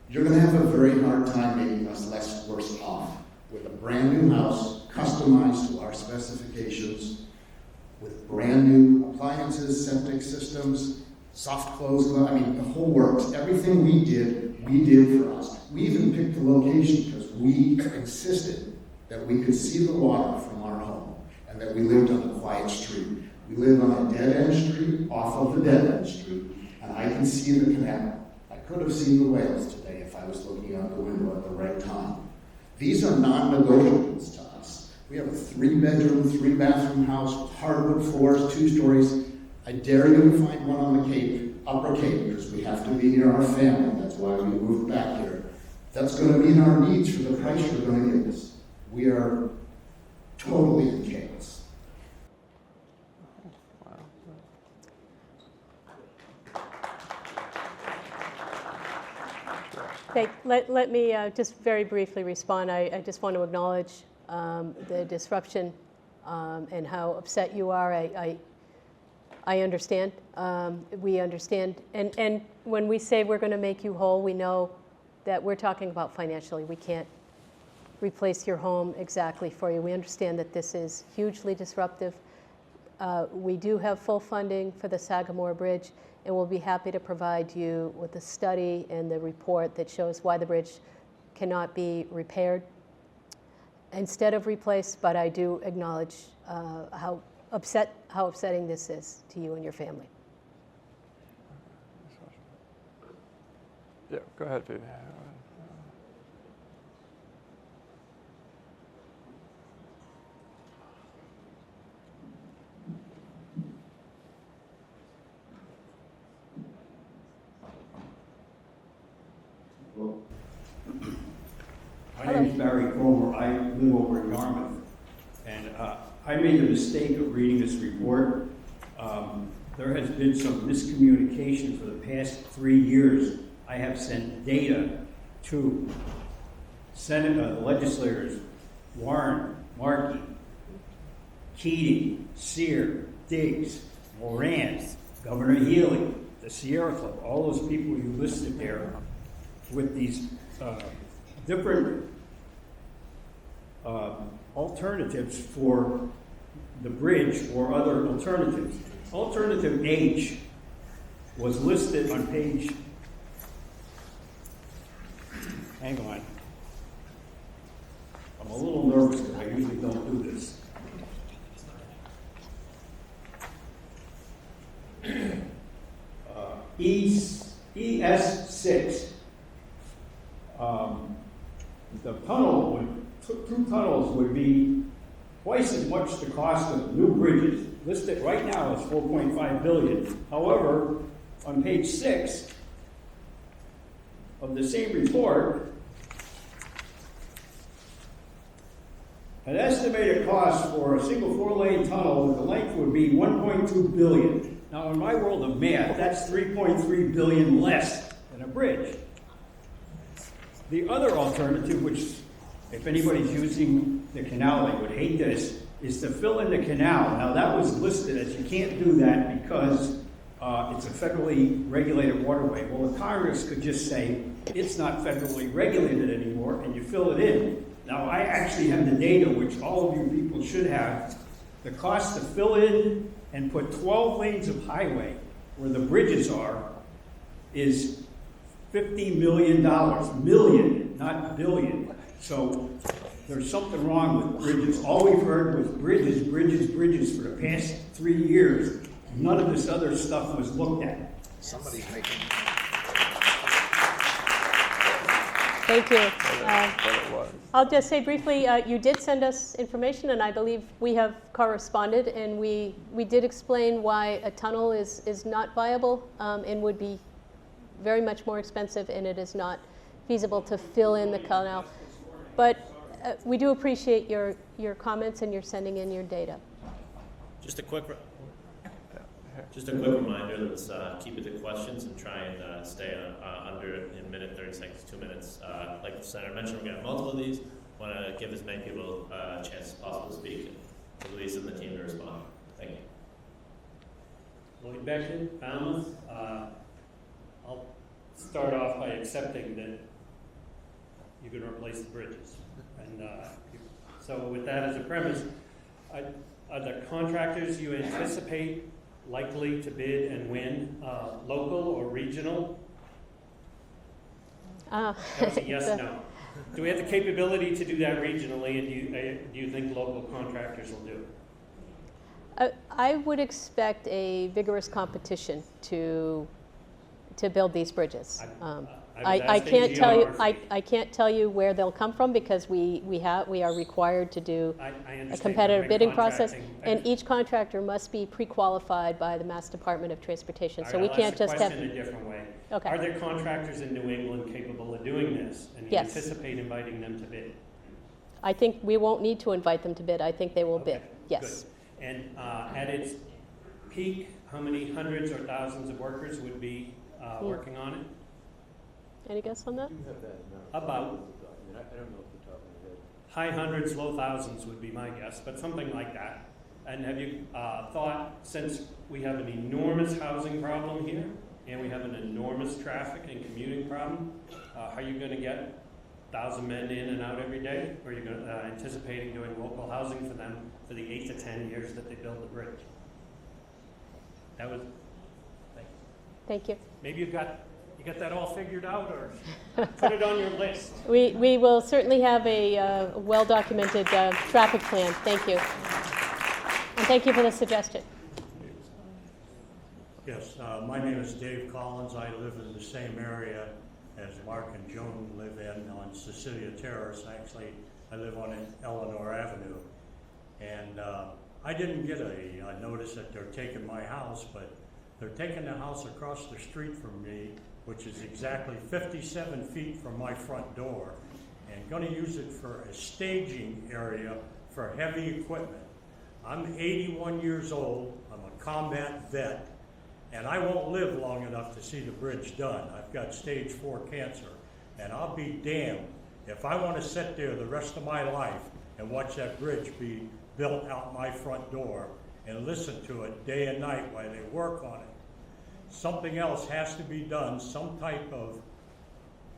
Speaker 3: You're going to have a very hard time making us less worse off with a brand new house customized to our specifications, with brand new appliances, septic systems, soft close, I mean, the whole works. Everything we did for us. We even picked the location because we insisted that we could see the water from our home and that we lived on a quiet street. We live on a dead-end street off of the dead-end street. And I can see the canal. I could have seen the whales today if I was looking out the window at the right time. These are non-negotiables to us. We have a 3-bedroom, 3-bathroom house with hardwood floors, 2 stories. I dare you to find one on the Cape, Upper Cape, because we have to be near our family. That's why we moved back here. That's going to meet our needs for the price you're going to give us. We are totally in chaos.
Speaker 2: Okay, let me just very briefly respond. I just want to acknowledge the disruption and how upset you are. I understand. We understand. And when we say we're going to make you whole, we know that we're talking about financially. We can't replace your home exactly for you. We understand that this is hugely disruptive. We do have full funding for the Sagamore Bridge, and we'll be happy to provide you with the study and the report that shows why the bridge cannot be repaired instead of replaced, but I do acknowledge how upsetting this is to you and your family.
Speaker 1: Yeah, go ahead, Phoebe.
Speaker 4: My name is Barry Cromer. I live over in Yarmouth. And I made the mistake of reading this report. There has been some miscommunication for the past 3 years. I have sent data to Senate legislators, Warren, Markey, Keating, Sear, Diggs, Moran, Governor Healy, the Sierra Club, all those people you listed there with these different alternatives for the bridge or other alternatives. Alternative H was listed on page hang on. I'm a little nervous because I usually don't do this. ES6. The tunnel two tunnels would be twice as much the cost of new bridges. Listed right now as $4.5 billion. However, on page 6 of the same report, an estimated cost for a single 4-lane tunnel with a length would be $1.2 billion. Now, in my world of math, that's $3.3 billion less than a bridge. The other alternative, which, if anybody's using the canal, they would hate this, is to fill in the canal. Now, that was listed as you can't do that because it's a federally regulated waterway. Well, the Congress could just say it's not federally regulated anymore, and you fill it in. Now, I actually have the data, which all of you people should have. The cost to fill in and put 12 lanes of highway where the bridges are is $50 million. Million, not billion. So there's something wrong with bridges. All we've heard was bridges, bridges, bridges for the past 3 years. None of this other stuff was looked at.
Speaker 3: Somebody's making.
Speaker 2: Thank you.
Speaker 1: But it was.
Speaker 2: I'll just say briefly, you did send us information, and I believe we have corresponded, and we did explain why a tunnel is not viable and would be very much more expensive, and it is not feasible to fill in the canal. But we do appreciate your comments and your sending in your data.
Speaker 5: Just a quick reminder, let's keep it to questions and try and stay under in a minute, 30 seconds, 2 minutes. Like the Senator mentioned, we're going to have multiple of these. Want to give as many people a chance as possible to speak, to Luis and the team to respond. Thank you.
Speaker 6: Lloyd Beckton, Falmouth. I'll start off by accepting that you're going to replace the bridges. And so with that as a premise, are the contractors you anticipate likely to bid and win local or regional? That was a yes, no. Do we have the capability to do that regionally, and do you think local contractors will do it?
Speaker 2: I would expect a vigorous competition to build these bridges. I can't tell you. I can't tell you where they'll come from because we are required to do a competitive bidding process, and each contractor must be pre-qualified by the Mass Department of Transportation. So we can't just have.
Speaker 6: I'll ask the question a different way.
Speaker 2: Okay.
Speaker 6: Are there contractors in New England capable of doing this, and you
Speaker 2: Yes.
Speaker 6: anticipate inviting them to bid?
Speaker 2: I think we won't need to invite them to bid. I think they will
Speaker 6: Okay,
Speaker 2: bid. Yes.
Speaker 6: good. And at its peak, how many hundreds or thousands of workers would be working on it?
Speaker 2: Any guess on that?
Speaker 6: About. High hundreds, low thousands would be my guess, but something like that. And have you thought, since we have an enormous housing problem here, and we have an enormous traffic and commuting problem, are you going to get 1,000 men in and out every day? Or are you anticipating doing local housing for them for the 8 to 10 years that they build the bridge? That was,
Speaker 2: Thank you.
Speaker 6: maybe you got that all figured out, or put it on your list.
Speaker 2: We will certainly have a well-documented traffic plan. Thank you. And thank you for the suggestion.
Speaker 7: Yes, my name is Dave Collins. I live in the same area as Mark and Joan live in on Cecilia Terrace. Actually, I live on Eleanor Avenue. And I didn't get a notice that they're taking my house, but they're taking the house across the street from me, which is exactly 57 feet from my front door, and going to use it for a staging area for heavy equipment. I'm 81 years old. I'm a combat vet. And I won't live long enough to see the bridge done. I've got stage 4 cancer, and I'll be damned if I want to sit there the rest of my life and watch that bridge be built out my front door and listen to it day and night while they work on it. Something else has to be done, some type of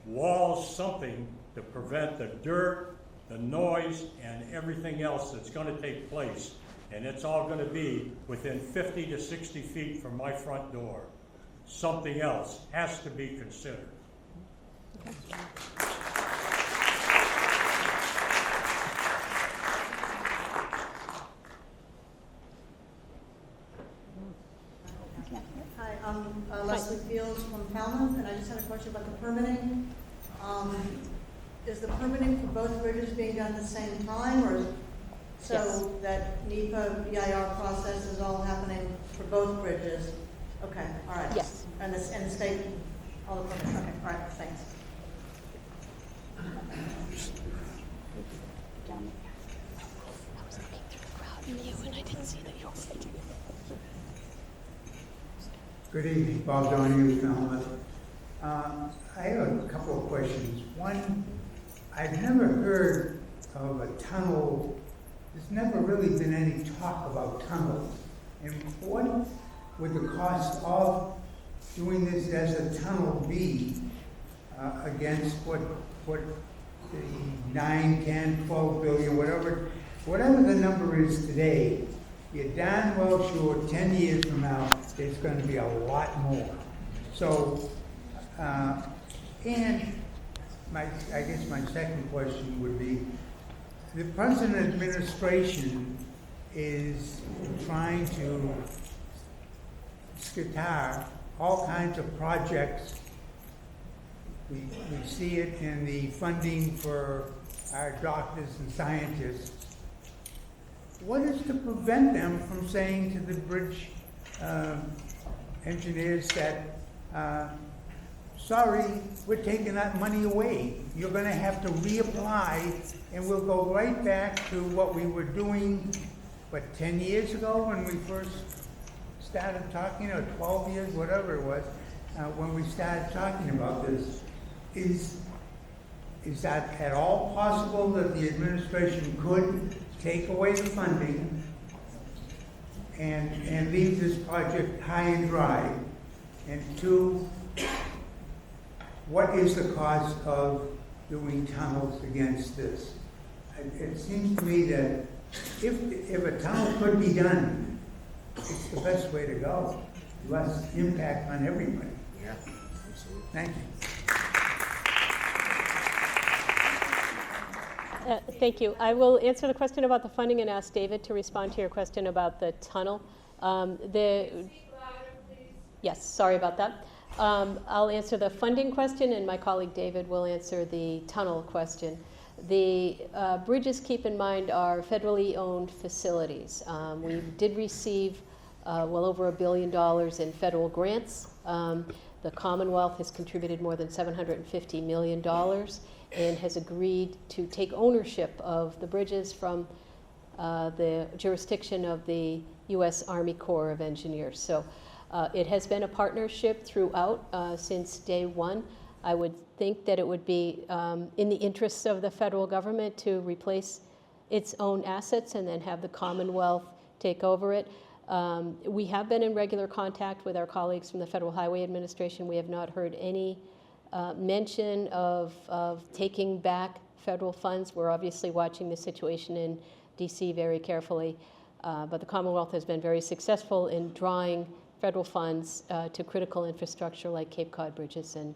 Speaker 7: wall, something to prevent the dirt, the noise, and everything else that's going to take place. And it's all going to be within 50 to 60 feet from my front door. Something else has to be considered.
Speaker 2: Okay.
Speaker 8: Leslie Fields from Falmouth, and I just had a question about the permitting. Is the permitting for both bridges being done at the same time, or so
Speaker 2: Yes.
Speaker 8: that NEPA, BIR process is all happening for both bridges? Okay, all right.
Speaker 2: Yes.
Speaker 8: And the state, all the permits, okay, all right, thanks.
Speaker 9: Good evening, Bob Donahue, Falmouth. I have a couple of questions. One, I've never heard of a tunnel. There's never really been any talk about tunnels. And what would the cost of doing this as a tunnel be against what the 9, 10, 12 billion, whatever the number is today? You're darn well sure 10 years from now, there's going to be a lot more. So, and I guess my second question would be, the present administration is trying to scatter all kinds of projects. We see it in the funding for our doctors and scientists. What is to prevent them from saying to the bridge engineers that, sorry, we're taking that money away. You're going to have to reapply, and we'll go right back to what we were doing, 10 years ago when we first started talking, or 12 years, whatever it was, when we started talking about this. Is that at all possible that the administration could take away the funding and leave this project high and dry? And two, what is the cost of doing tunnels against this? It seems to me that if a tunnel could be done, it's the best way to go. Less impact on everybody.
Speaker 3: Yeah, absolutely.
Speaker 9: Thank you.
Speaker 2: Thank you. I will answer the question about the funding and ask David to respond to your question about the tunnel. Yes, sorry about that. I'll answer the funding question, and my colleague David will answer the tunnel question. The bridges, keep in mind, are federally owned facilities. We did receive well over $1 billion in federal grants. The Commonwealth has contributed more than $750 million and has agreed to take ownership of the bridges from the jurisdiction of the U.S. Army Corps of Engineers. So it has been a partnership throughout since day one. I would think that it would be in the interests of the federal government to replace its own assets and then have the Commonwealth take over it. We have been in regular contact with our colleagues from the Federal Highway Administration. We have not heard any mention of taking back federal funds. We're obviously watching the situation in DC very carefully, but the Commonwealth has been very successful in drawing federal funds to critical infrastructure like Cape Cod bridges. And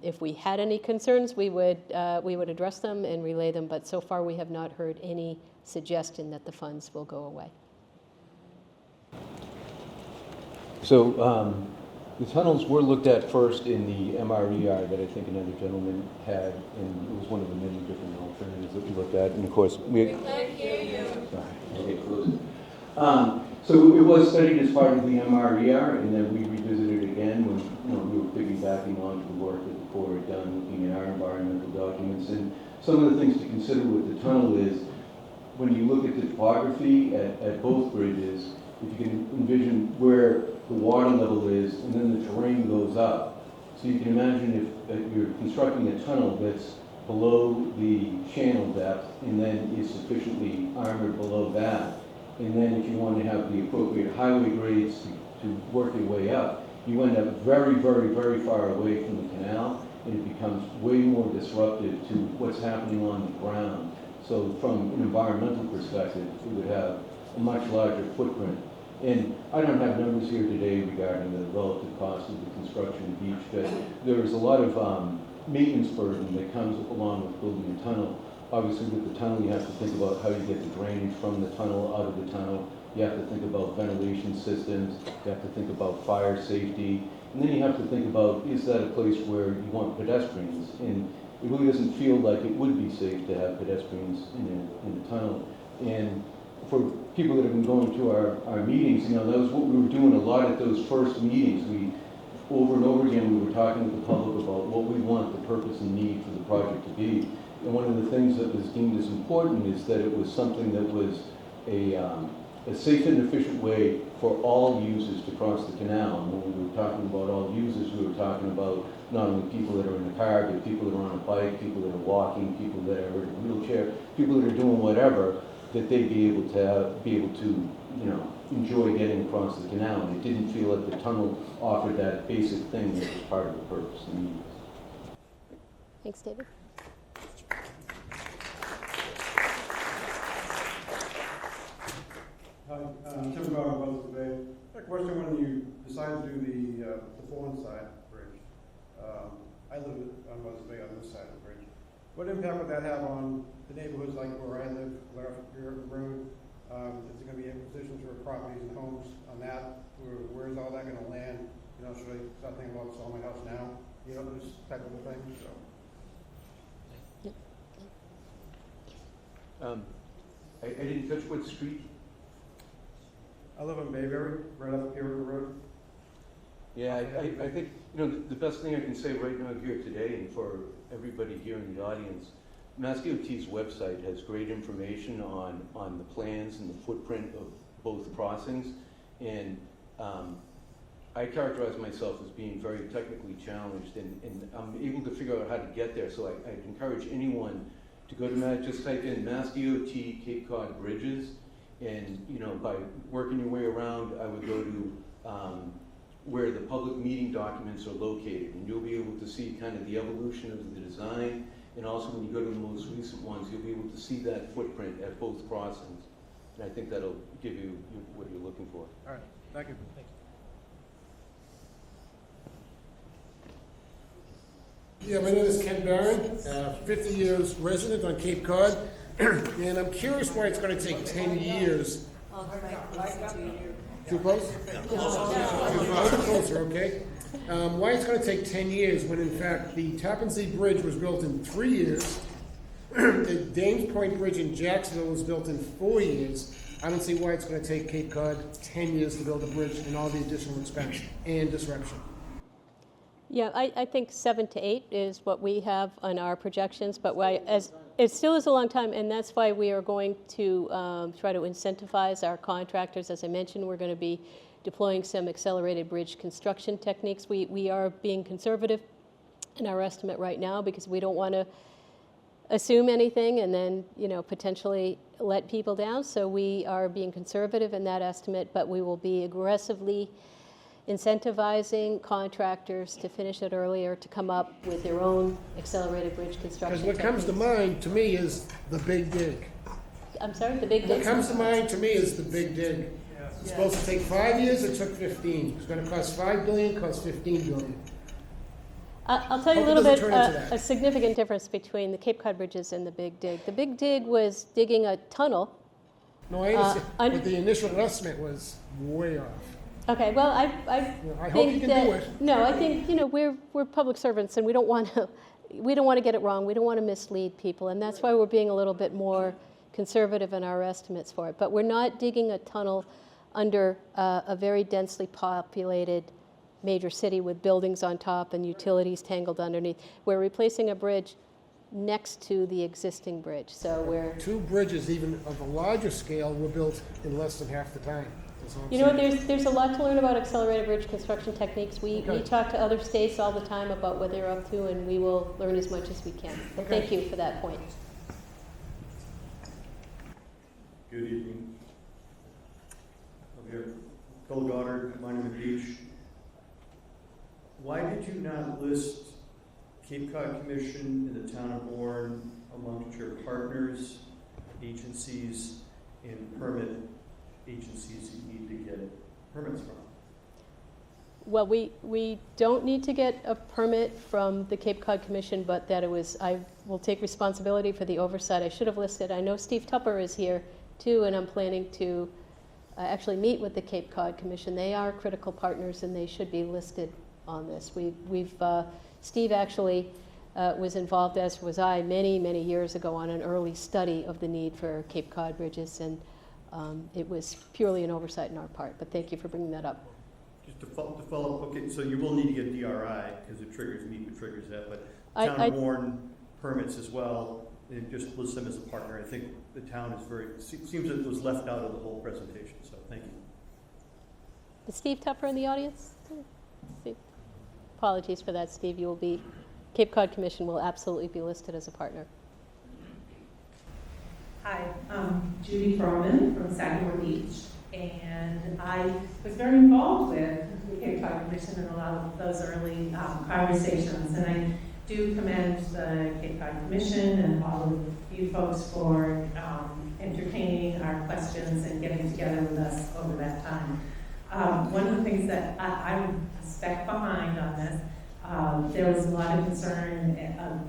Speaker 2: if we had any concerns, we would address them and relay them, but so far we have not heard any suggestion that the funds will go away.
Speaker 10: So the tunnels were looked at first in the MRER that I think another gentleman had, and it was one of the many different alternatives that we looked at. And of course, we can't hear you. Sorry, okay, close it. So it was studied as part of the MRER, and then we revisited it again when we were piggybacking onto the work that the Corps had done, looking at our environmental documents. And some of the things to consider with the tunnel is when you look at the topography at both bridges, if you can envision where the water level is, and then the terrain goes up. So you can imagine if you're constructing a tunnel that's below the channel depth, and then is sufficiently armored below that, and then if you want to have the appropriate highway grades to work your way up, you end up very, very, very far away from the canal, and it becomes way more disruptive to what's happening on the ground. So from an environmental perspective, it would have a much larger footprint. And I don't have numbers here today regarding the relative cost of the construction of each, but there is a lot of maintenance burden that comes along with building a tunnel. Obviously, with the tunnel, you have to think about how you get the drainage from the tunnel out of the tunnel. You have to think about ventilation systems. You have to think about fire safety. And then you have to think about, is that a place where you want pedestrians? And it really doesn't feel like it would be safe to have pedestrians in the tunnel. And for people that have been going to our meetings, that was what we were doing a lot at those first meetings. Over and over again, we were talking with the public about what we want the purpose and need for the project to be. And one of the things that was deemed as important is that it was something that was a safe and efficient way for all users to cross the canal. And when we were talking about all users, we were talking about not only people that are in a car, but people that are on a bike, people that are walking, people that are in a wheelchair, people that are doing whatever, that they'd be able to enjoy getting across the canal. And it didn't feel like the tunnel offered that basic thing that was part of the purpose and need.
Speaker 2: Thanks, David.
Speaker 11: Hi, Tim Carter, Buzzards Bay. A question: when you decided to do the Forestside Bridge, I live on Buzzards Bay on this side of the bridge. What impact would that have on the neighborhoods like where I live, Laraford Road? Is there going to be impositions for properties and homes on that? Where's all that going to land? Should I start thinking about selling my house now? This type of a thing. So.
Speaker 10: I didn't touch what street.
Speaker 11: I live in Bayberry, right up here the road.
Speaker 10: Yeah, I think, the best thing I can say right now here today, and for everybody here in the audience, MassDOT's website has great information on the plans and the footprint of both crossings. And I characterize myself as being very technically challenged, and I'm able to figure out how to get there. So I'd encourage anyone to go to just type in MassDOT Cape Cod Bridges, and by working your way around, I would go to where the public meeting documents are located, and you'll be able to see kind of the evolution of the design, and also when you go to the most recent ones, you'll be able to see that footprint at both crossings, and I think that'll give you what you're looking for.
Speaker 11: All right, thank you.
Speaker 12: Yeah, my name is Ken Barron, 50 years resident on Cape Cod, and I'm curious why it's going to take 10 years. Too close? Closer, okay. Why it's going to take 10 years when, in fact, the Tappan Zee Bridge was built in 3 years, the Dames Point Bridge in Jacksonville was built in 4 years. I don't see why it's going to take Cape Cod 10 years to build a bridge and all the additional expense and disruption.
Speaker 2: Yeah, I think 7 to 8 is what we have on our projections, but it still is a long time, and that's why we are going to try to incentivize our contractors. As I mentioned, we're going to be deploying some accelerated bridge construction techniques. We are being conservative in our estimate right now because we don't want to assume anything and then potentially let people down. So we are being conservative in that estimate, but we will be aggressively incentivizing contractors to finish it earlier, to come up with their own accelerated bridge construction
Speaker 12: Because what comes to mind to me is the Big Dig.
Speaker 2: I'm sorry, the Big Dig?
Speaker 12: What comes to mind to me is the Big Dig. It's supposed to take 5 years, it took 15. It's going to cost $5 billion, cost $15 billion.
Speaker 2: I'll tell you a
Speaker 12: Hope it
Speaker 2: little bit,
Speaker 12: doesn't turn into that.
Speaker 2: a significant difference between the Cape Cod bridges and the Big Dig. The Big Dig was digging a tunnel.
Speaker 12: No, I understand, but the initial estimate was way off.
Speaker 2: Okay, well, I
Speaker 12: I hope
Speaker 2: think
Speaker 12: you can
Speaker 2: that,
Speaker 12: do it.
Speaker 2: no, I think, we're public servants and we don't want to get it wrong. We don't want to mislead people, and that's why we're being a little bit more conservative in our estimates for it. But we're not digging a tunnel under a very densely populated major city with buildings on top and utilities tangled underneath. We're replacing a bridge next to the existing bridge, so we're...
Speaker 12: 2 bridges, even of a larger scale, were built in less than half the time.
Speaker 2: You know what, there's a lot to learn about accelerated bridge construction techniques. We talk to other states all the time about what they're up to, and we will learn as much as we can. But thank you for that point.
Speaker 11: Good evening. I'm here. Phil Goddard, Monument Beach. Why did you not list Cape Cod Commission and the town of Bourne amongst your partners, agencies, and permit agencies you need to get permits from?
Speaker 2: Well, we don't need to get a permit from the Cape Cod Commission, but I will take responsibility for the oversight. I should have listed, I know Steve Tupper is here too, and I'm planning to actually meet with the Cape Cod Commission. They are critical partners and they should be listed on this. Steve actually was involved, as was I, many, many years ago on an early study of the need for Cape Cod bridges, and it was purely an oversight on our part, but thank you for bringing that up.
Speaker 13: Just to follow up, okay, so you will need to get DRI, because it triggers NEPA, triggers that, but
Speaker 2: I-
Speaker 13: town of Warren permits as well, and just list them as a partner. I think the town is seems that it was left out of the whole presentation, so thank you.
Speaker 2: Is Steve Tupper in the audience? Steve. Apologies for that, Steve. Cape Cod Commission will absolutely be listed as a partner.
Speaker 14: Hi, I'm Judy Furman from Sagamore Beach, and I was very involved with the Cape Cod Commission in a lot of those early conversations, and I do commend the Cape Cod Commission and all of you folks for entertaining our questions and getting together with us over that time. One of the things that I would spec behind on this, there was a lot of concern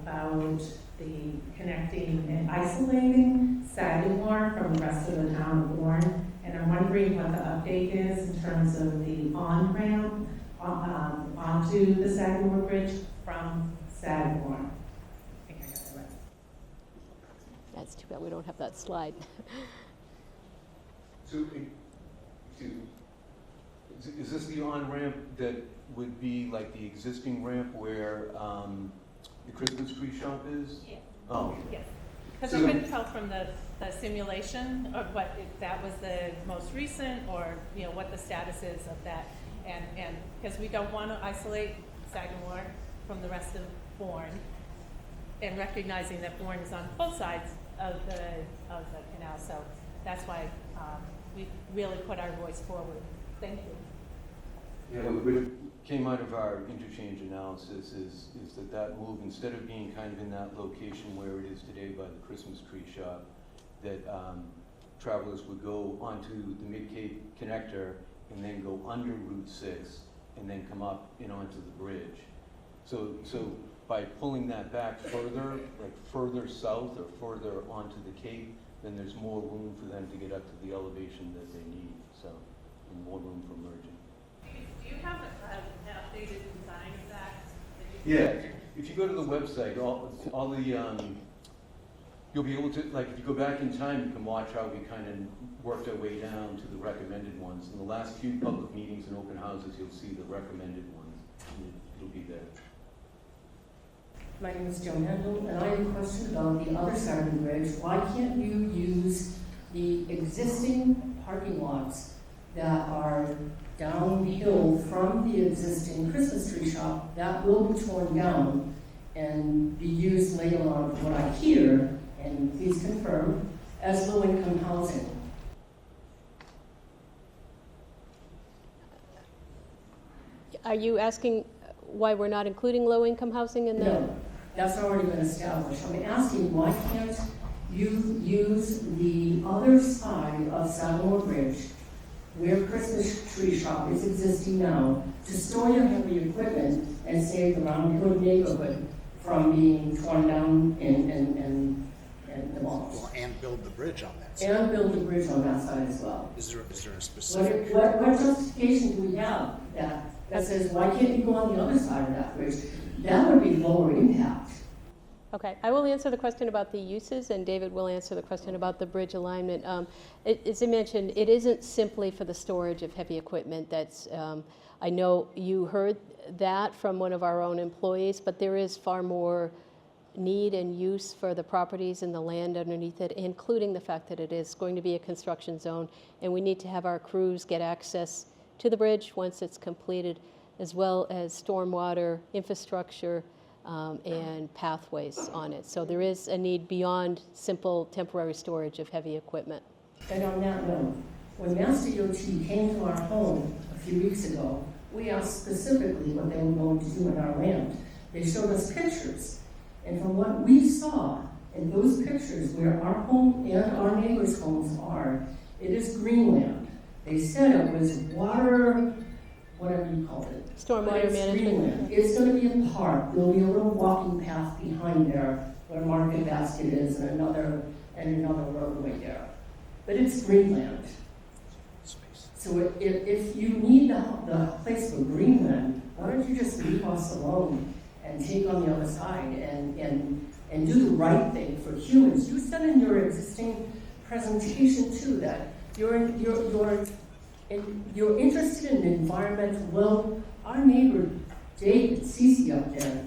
Speaker 14: about the connecting and isolating Sagamore from the rest of the town of Warren, and I'm wondering what the update is in terms of the on-ramp onto the Sagamore Bridge from Sagamore. I think I got that right.
Speaker 2: That's too bad we don't have that slide.
Speaker 10: So, is this the on-ramp that would be like the existing ramp where the Christmas tree shop is?
Speaker 14: Yeah.
Speaker 10: Oh.
Speaker 14: Yes. Because
Speaker 10: So
Speaker 14: I couldn't tell from the simulation of what, if that was the most recent or, what the status is of that. And because we don't want to isolate Sagamore from the rest of Bourne, and recognizing that Bourne is on both sides of the canal. So that's why we really put our voice forward. Thank you.
Speaker 10: Yeah, what it came out of our interchange analysis is that move, instead of being kind of in that location where it is today by the Christmas tree shop, that travelers would go onto the Mid-Cape connector and then go under Route 6 and then come up and onto the bridge. So by pulling that back further, like further south or further onto the Cape, then there's more room for them to get up to the elevation that they need, so, and more room for merging.
Speaker 14: Do you have an updated design of that?
Speaker 10: Yeah, if you go to the website, all the, you'll be able to, like, if you go back in time, you can watch how we kind of worked our way down to the recommended ones. In the last few public meetings and open houses, you'll see the recommended ones. It'll be there.
Speaker 15: My name is Joan Hendel, and I have a question about the other side of the bridge. Why can't you use the existing parking lots that are downhill from the existing Christmas tree shop that will be torn down and be used later on, what I hear, and please confirm, as low-income housing?
Speaker 2: Are you asking why we're not including low-income housing in that?
Speaker 15: No, that's already been established. I'm asking, why can't you use the other side of Sagamore Bridge, where Christmas tree shop is existing now, to store your heavy equipment and save the Round Hill neighborhood from being torn down and demolished?
Speaker 3: Well, and build the bridge on that side.
Speaker 15: And build a bridge on that side as well.
Speaker 3: Is there a specific?
Speaker 15: What justification do we have that says, why can't you go on the other side of that bridge? That would be lower impact.
Speaker 2: Okay, I will answer the question about the uses, and David will answer the question about the bridge alignment. As I mentioned, it isn't simply for the storage of heavy equipment. That's, I know you heard that from one of our own employees, but there is far more need and use for the properties and the land underneath it, including the fact that it is going to be a construction zone, and we need to have our crews get access to the bridge once it's completed, as well as stormwater infrastructure and pathways on it. So there is a need beyond simple temporary storage of heavy equipment.
Speaker 15: And on that note, when Mass DOT came to our home a few weeks ago, we asked specifically what they were going to do in our land. They showed us pictures. And from what we saw in those pictures where our home and our neighbors' homes are, it is greenland. They said it was water, whatever you call it.
Speaker 2: Stormwater management.
Speaker 15: Greenland. It's going to be a park. There'll be a little walking path behind there where Market Basket is and another roadway there. But it's greenland. So if you need the place for greenland, why don't you just leave us alone and take on the other side and do the right thing for humans? You said in your existing presentation too that you're interested in environmental. Well, our neighbor David Cece up there,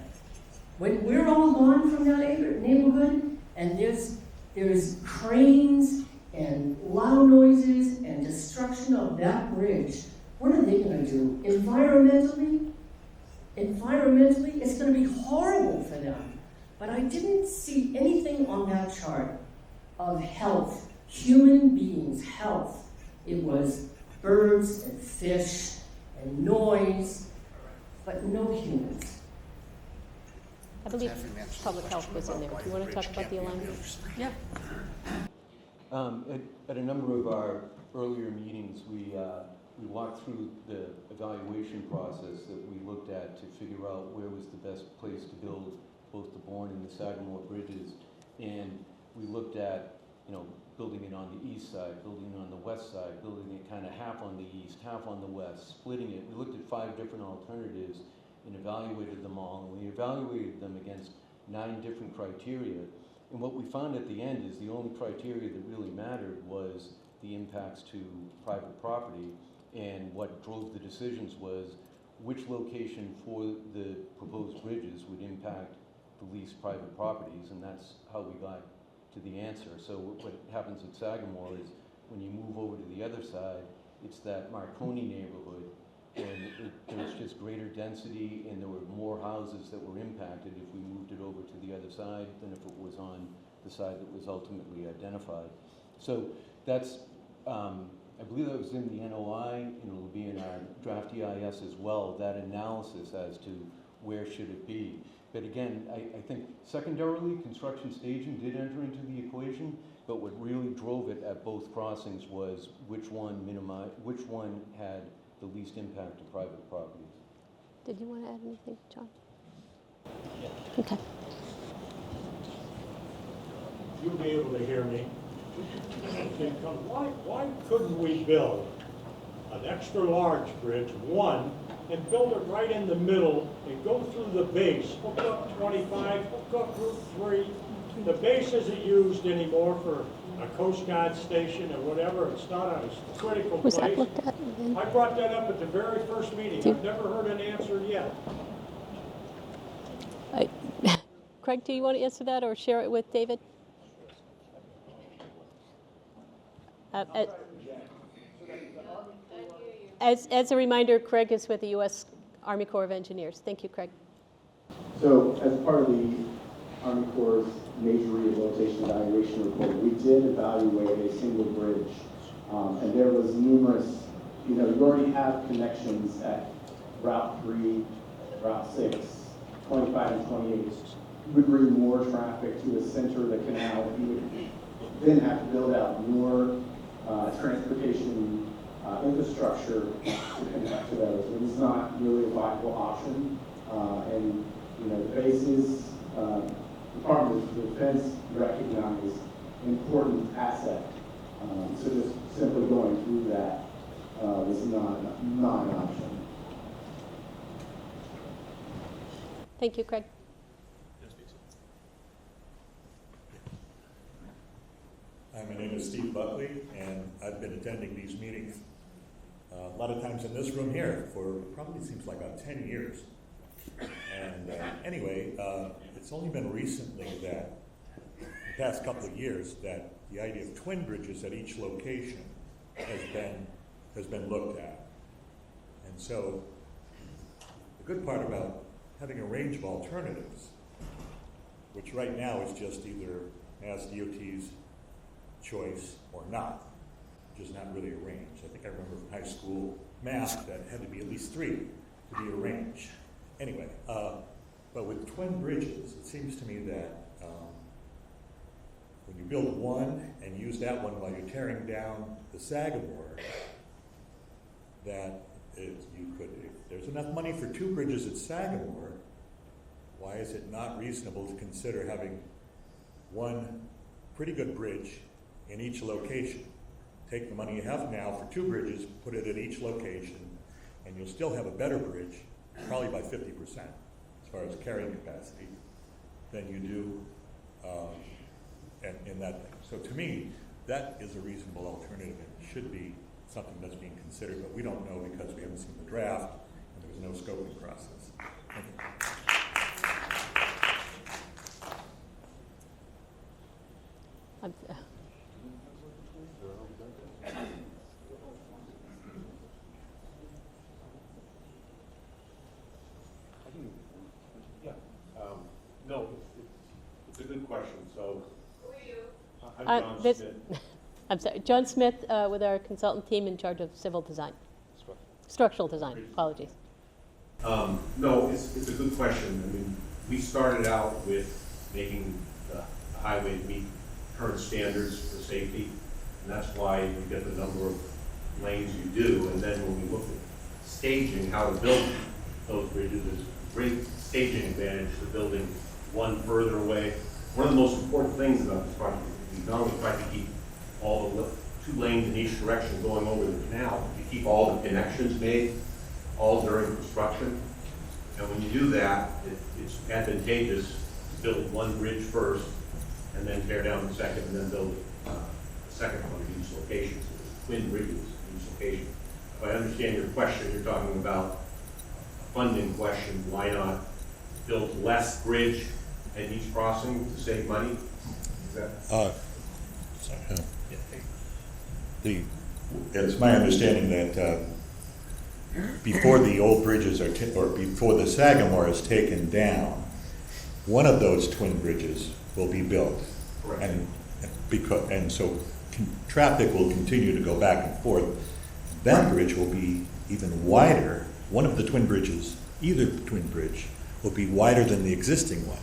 Speaker 15: when we're all gone from that neighborhood, and there's cranes and loud noises and destruction of that bridge, what are they going to do? Environmentally, it's going to be horrible for them. But I didn't see anything on that chart of health, human beings' health. It was birds and fish and noise, but no humans.
Speaker 2: I believe public health was in there. Do you want to talk about the alignment?
Speaker 15: Yeah.
Speaker 10: At a number of our earlier meetings, we walked through the evaluation process that we looked at to figure out where was the best place to build both the Bourne and the Sagamore bridges. And we looked at, building it on the east side, building it on the west side, building it kind of half on the east, half on the west, splitting it. We looked at 5 different alternatives and evaluated them all. And we evaluated them against 9 different criteria. And what we found at the end is the only criteria that really mattered was the impacts to private property. And what drove the decisions was which location for the proposed bridges would impact the least private properties, and that's how we got to the answer. So what happens at Sagamore is when you move over to the other side, it's that Marconi neighborhood, and there was just greater density, and there were more houses that were impacted if we moved it over to the other side than if it was on the side that was ultimately identified. So that's, I believe that was in the NOI, and it'll be in our draft EIS as well, that analysis as to where should it be. But again, I think secondarily, construction staging did enter into the equation, but what really drove it at both crossings was which one had the least impact to private properties.
Speaker 2: Did you want to add anything, John? Okay.
Speaker 7: You'll be able to hear me. Why couldn't we build an extra large bridge, one, and build it right in the middle and go through the base, hook up 25, hook up Route 3. The base isn't used anymore for a Coast Guard station or whatever. It's not a critical
Speaker 2: Was
Speaker 7: place.
Speaker 2: that looked at?
Speaker 7: I brought that up at the very first meeting. I've never heard an answer yet.
Speaker 2: Craig, do you want to answer that or share it with David? As a reminder, Craig is with the U.S. Army Corps of Engineers. Thank you, Craig.
Speaker 16: So as part of the Army Corps' major rehabilitation evaluation report, we did evaluate a single bridge. And there was numerous, you already have connections at Route 3, Route 6, 25 and 28. You would bring more traffic to the center of the canal. You would then have to build out more transportation infrastructure to connect to those. It is not really a viable option. And the bases, Department of Defense recognized important asset. So just simply going through that was not an option.
Speaker 2: Thank you, Craig.
Speaker 17: Hi, my name is Steve Buckley, and I've been attending these meetings a lot of times in this room here for probably seems like about 10 years. And anyway, it's only been recently that, the past couple of years, that the idea of twin bridges at each location has been looked at. And so the good part about having a range of alternatives, which right now is just either Mass DOT's choice or not, which is not really a range. I think I remember from high school math that had to be at least 3 to be a range. Anyway, but with twin bridges, it seems to me that when you build one and use that one while you're tearing down the Sagamore, that if there's enough money for 2 bridges at Sagamore, why is it not reasonable to consider having one pretty good bridge in each location? Take the money you have now for 2 bridges, put it at each location, and you'll still have a better bridge probably by 50% as far as carrying capacity than you do in that thing. So to me, that is a reasonable alternative. It should be something that's being considered, but we don't know because we haven't seen the draft and there's no scoping process. Thank you.
Speaker 18: No, it's a good question. So, I'm John Smith.
Speaker 2: I'm sorry, John Smith with our consultant team in charge of civil design. Structural design, apologies.
Speaker 18: No, it's a good question. I mean, we started out with making the highway meet current standards for safety, and that's why you get the number of lanes you do. And then when we look at staging, how to build those bridges, there's a great staging advantage to building one further away. One of the most important things about this project is we not only try to keep all the 2 lanes in each direction going over the canal, you keep all the connections made, all during construction. And when you do that, it's advantageous to build one bridge first, and then tear down the second, and then build the second one at each location. So there's twin bridges at each location. If I understand your question, you're talking about a funding question. Why not build less bridge at each crossing to save money? Is that?
Speaker 17: It's my understanding that before the old bridges are, or before the Sagamore is taken down, one of those twin bridges will be built.
Speaker 18: Correct.
Speaker 17: And so traffic will continue to go back and forth. That bridge will be even wider. One of the twin bridges, either twin bridge, will be wider than the existing one.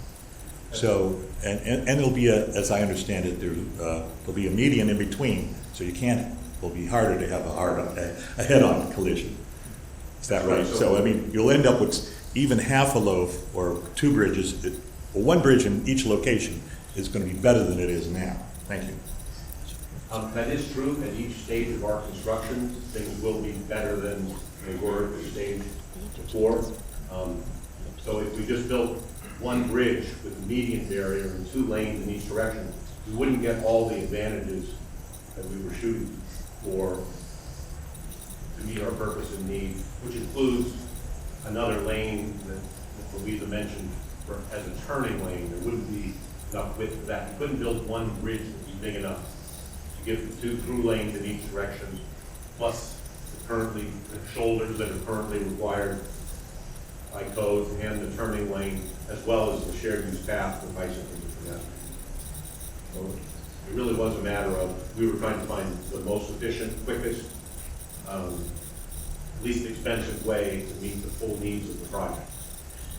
Speaker 17: So, and there'll be as I understand it, there'll be a median in between, so it'll be harder to have a head-on collision. Is that right? So, I mean, you'll end up with even half a loaf or 2 bridges, one bridge in each location is going to be better than it is now. Thank you.
Speaker 18: That is true. At each stage of our construction, things will be better than they were at the stage before. So if we just built one bridge with a median barrier and 2 lanes in each direction, we wouldn't get all the advantages that we were shooting for to meet our purpose and need, which includes another lane that Louisa mentioned as a turning lane. There wouldn't be enough width for that. You couldn't build one bridge that was big enough to give the 2 through lanes in each direction, plus the shoulders that are currently required by code, and the turning lane, as well as the shared use path for bicycles and pedestrians. So it really was a matter of, we were trying to find the most efficient, quickest, least expensive way to meet the full needs of the project.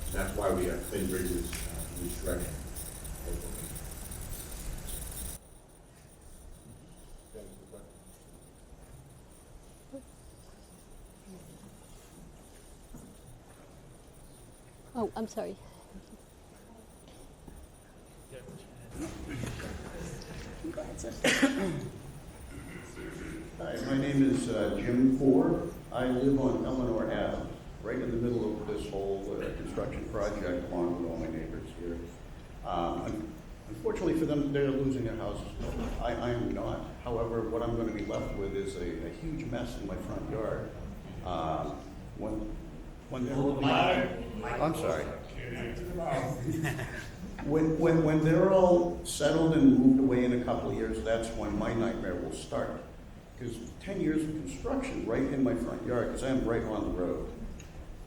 Speaker 18: And that's why we have twin bridges in each direction.
Speaker 2: Oh, I'm sorry.
Speaker 3: Hi, my name is Jim Ford. I live on Eleanor Ave, right in the middle of this whole construction project, along with all my neighbors here. Unfortunately for them, they're losing their houses. I am not. However, what I'm going to be left with is a huge mess in my front yard. I'm sorry. When they're all settled and moved away in a couple of years, that's when my nightmare will start. Because 10 years of construction right in my front yard, because I'm right on the road.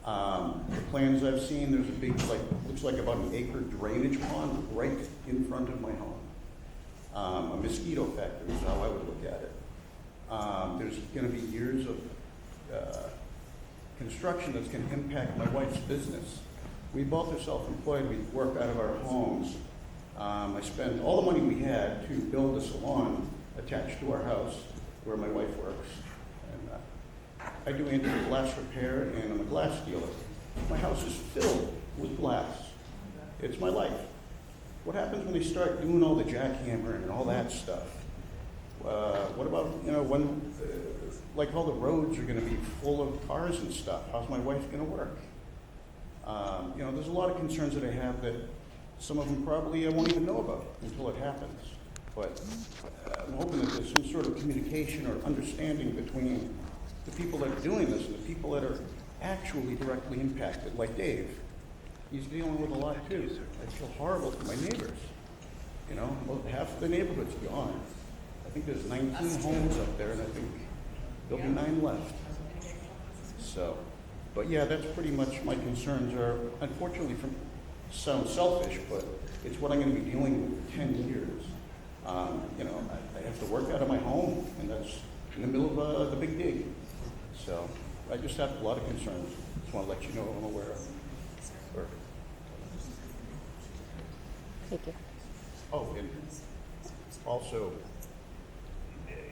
Speaker 3: The plans I've seen, there's a big, looks like about an acre drainage pond right in front of my home. A mosquito factory is how I would look at it. There's going to be years of construction that's going to impact my wife's business. We both are self-employed. We work out of our homes. I spent all the money we had to build a salon attached to our house where my wife works. And I do anti-glass repair, and I'm a glass dealer. My house is filled with glass. It's my life. What happens when they start doing all the jackhammering and all that stuff? What about, when, like all the roads are going to be full of cars and stuff? How's my wife going to work?
Speaker 11: You know, there's a lot of concerns that I have that some of them probably I won't even know about until it happens. But I'm hoping that there's some sort of communication or understanding between the people that are doing this and the people that are actually directly impacted, like Dave. He's dealing with a lot too. I feel horrible for my neighbors. You know, well, half of the neighborhood's gone. I think there's 19 homes up there, and I think there'll be 9 left. So, but yeah, that's pretty much my concerns are, unfortunately, sound selfish, but it's what I'm going to be dealing with for 10 years. You know, I have to work out of my home, and that's in the middle of the big dig. So, I just have a lot of concerns. Just want to let you know I'm aware of them.
Speaker 2: Thank you.
Speaker 11: Oh, and also,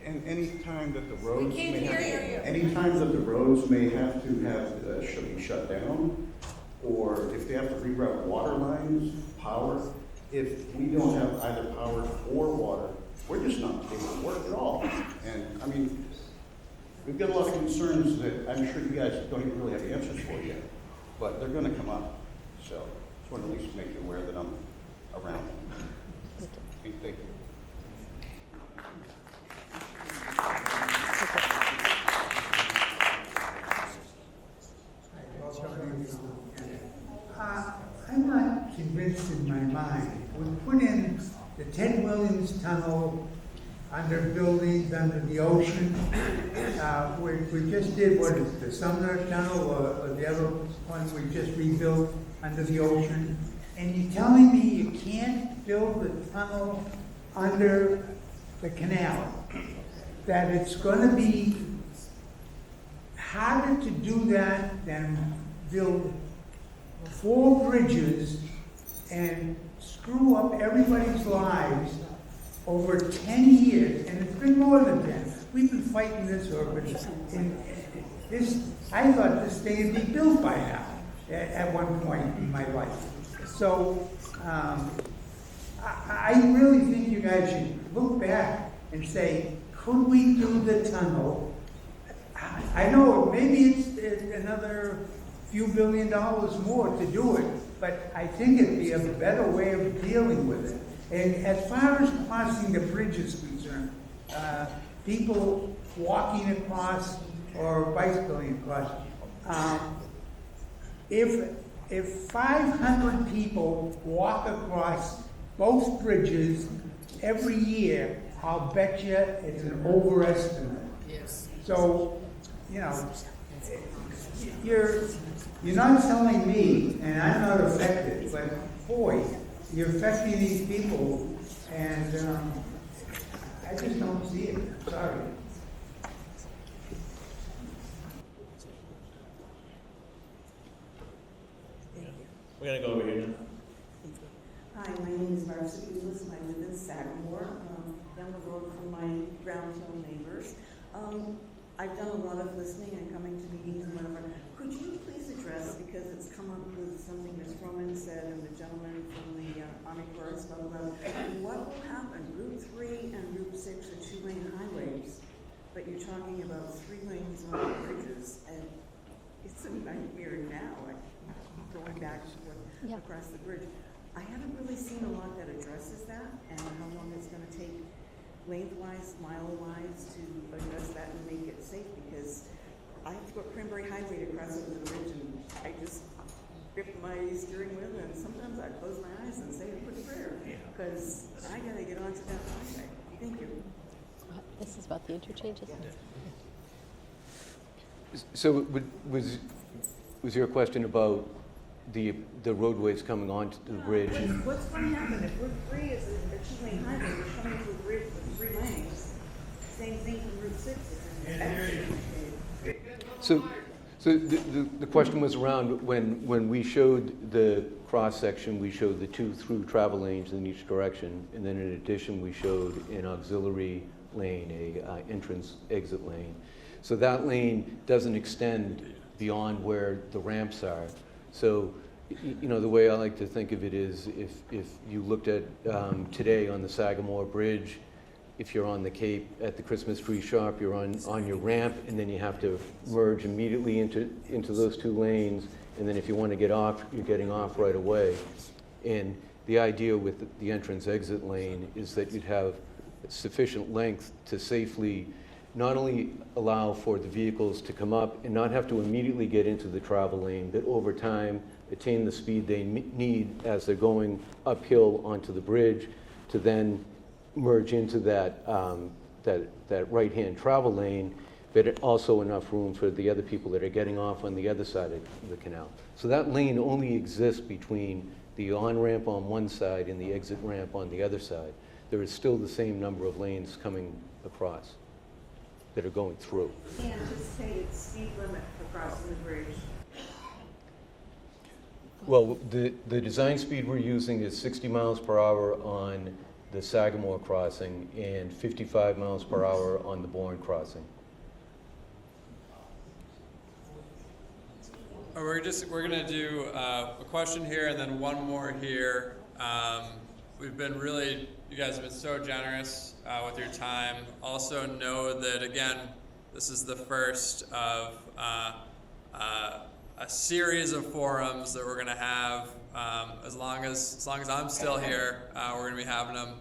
Speaker 11: and any time that the roads may have to have should be shut down, or if they have to reroute water lines, power. If we don't have either power or water, we're just not able to work at all. And I mean, we've got a lot of concerns that I'm sure you guys don't even really have answers for yet, but they're going to come up. So, just want to at least make you aware that I'm around. Thank you.
Speaker 9: I'm not convinced in my mind. We put in the Ted Williams Tunnel under buildings under the ocean. We just did, what is it, the Sumner Tunnel or the other one we just rebuilt under the ocean. And you're telling me you can't build a tunnel under the canal? That it's going to be harder to do that than build 4 bridges and screw up everybody's lives over 10 years, and it's been more than 10. We've been fighting this over this. I thought this thing would be built by now at one point in my life. So I really think you guys should look back and say, could we do the tunnel? I know maybe it's another few $1 billion more to do it, but I think it'd be a better way of dealing with it. And as far as crossing the bridge is concerned, people walking across or bicycling across, if 500 people walk across both bridges every year, I'll bet you it's an overestimate.
Speaker 12: Yes.
Speaker 9: So, you know, you're not telling me, and I'm not affected, but boy, you're affecting these people, and I just don't see it. Sorry.
Speaker 5: We're going to go over here now.
Speaker 19: Hi, my name is Marcia Goulas, and I live in Sagamore, down the road from my Brown Hill neighbors. I've done a lot of listening and coming to meetings and whatever. Could you please address, because it's come up with something Ms. Froman said and the gentleman from the Army Corps spoke about, what will happen? Route 3 and Route 6 are 2-lane highways, but you're talking about 3 lanes on the bridges, and it's a nightmare now, like going back across the bridge. I haven't really seen a lot that addresses that and how long it's going to take lengthwise, mile-wise to address that and make it safe, because I have to go up Cranberry Highway to cross over the bridge, and I just grip my steering wheel, and sometimes I close my eyes and say a quick prayer, because I got to get onto that highway. Thank you.
Speaker 2: This is about the interchanges.
Speaker 10: So was your question about the roadways coming onto the bridge?
Speaker 19: What's going to happen if Route 3 is a 2-lane highway, we're coming to a bridge with 3 lanes? Same thing from Route 6.
Speaker 10: So the question was around when we showed the cross section, we showed the 2 through travel lanes in each direction, and then in addition we showed an auxiliary lane, a entrance exit lane. So that lane doesn't extend beyond where the ramps are. So, you know, the way I like to think of it is if you looked at today on the Sagamore Bridge, if you're on the Cape at the Christmas tree shop, you're on your ramp, and then you have to merge immediately into those 2 lanes, and then if you want to get off, you're getting off right away. And the idea with the entrance-exit lane is that you'd have sufficient length to safely not only allow for the vehicles to come up and not have to immediately get into the travel lane, but over time attain the speed they need as they're going uphill onto the bridge to then merge into that, that right-hand travel lane, but also enough room for the other people that are getting off on the other side of the canal. So that lane only exists between the on-ramp on one side and the exit ramp on the other side. There is still the same number of lanes coming across that are going through.
Speaker 19: The anticipated speed limit for crossing the bridge.
Speaker 10: Well, the design speed we're using is 60 miles per hour on the Sagamore crossing and 55 miles per hour on the Bourne crossing.
Speaker 1: We're gonna do a question here and then one more here. We've been really, you guys have been so generous with your time. Also know that, again, this is the first of a series of forums that we're gonna have. As long as I'm still here, we're gonna be having them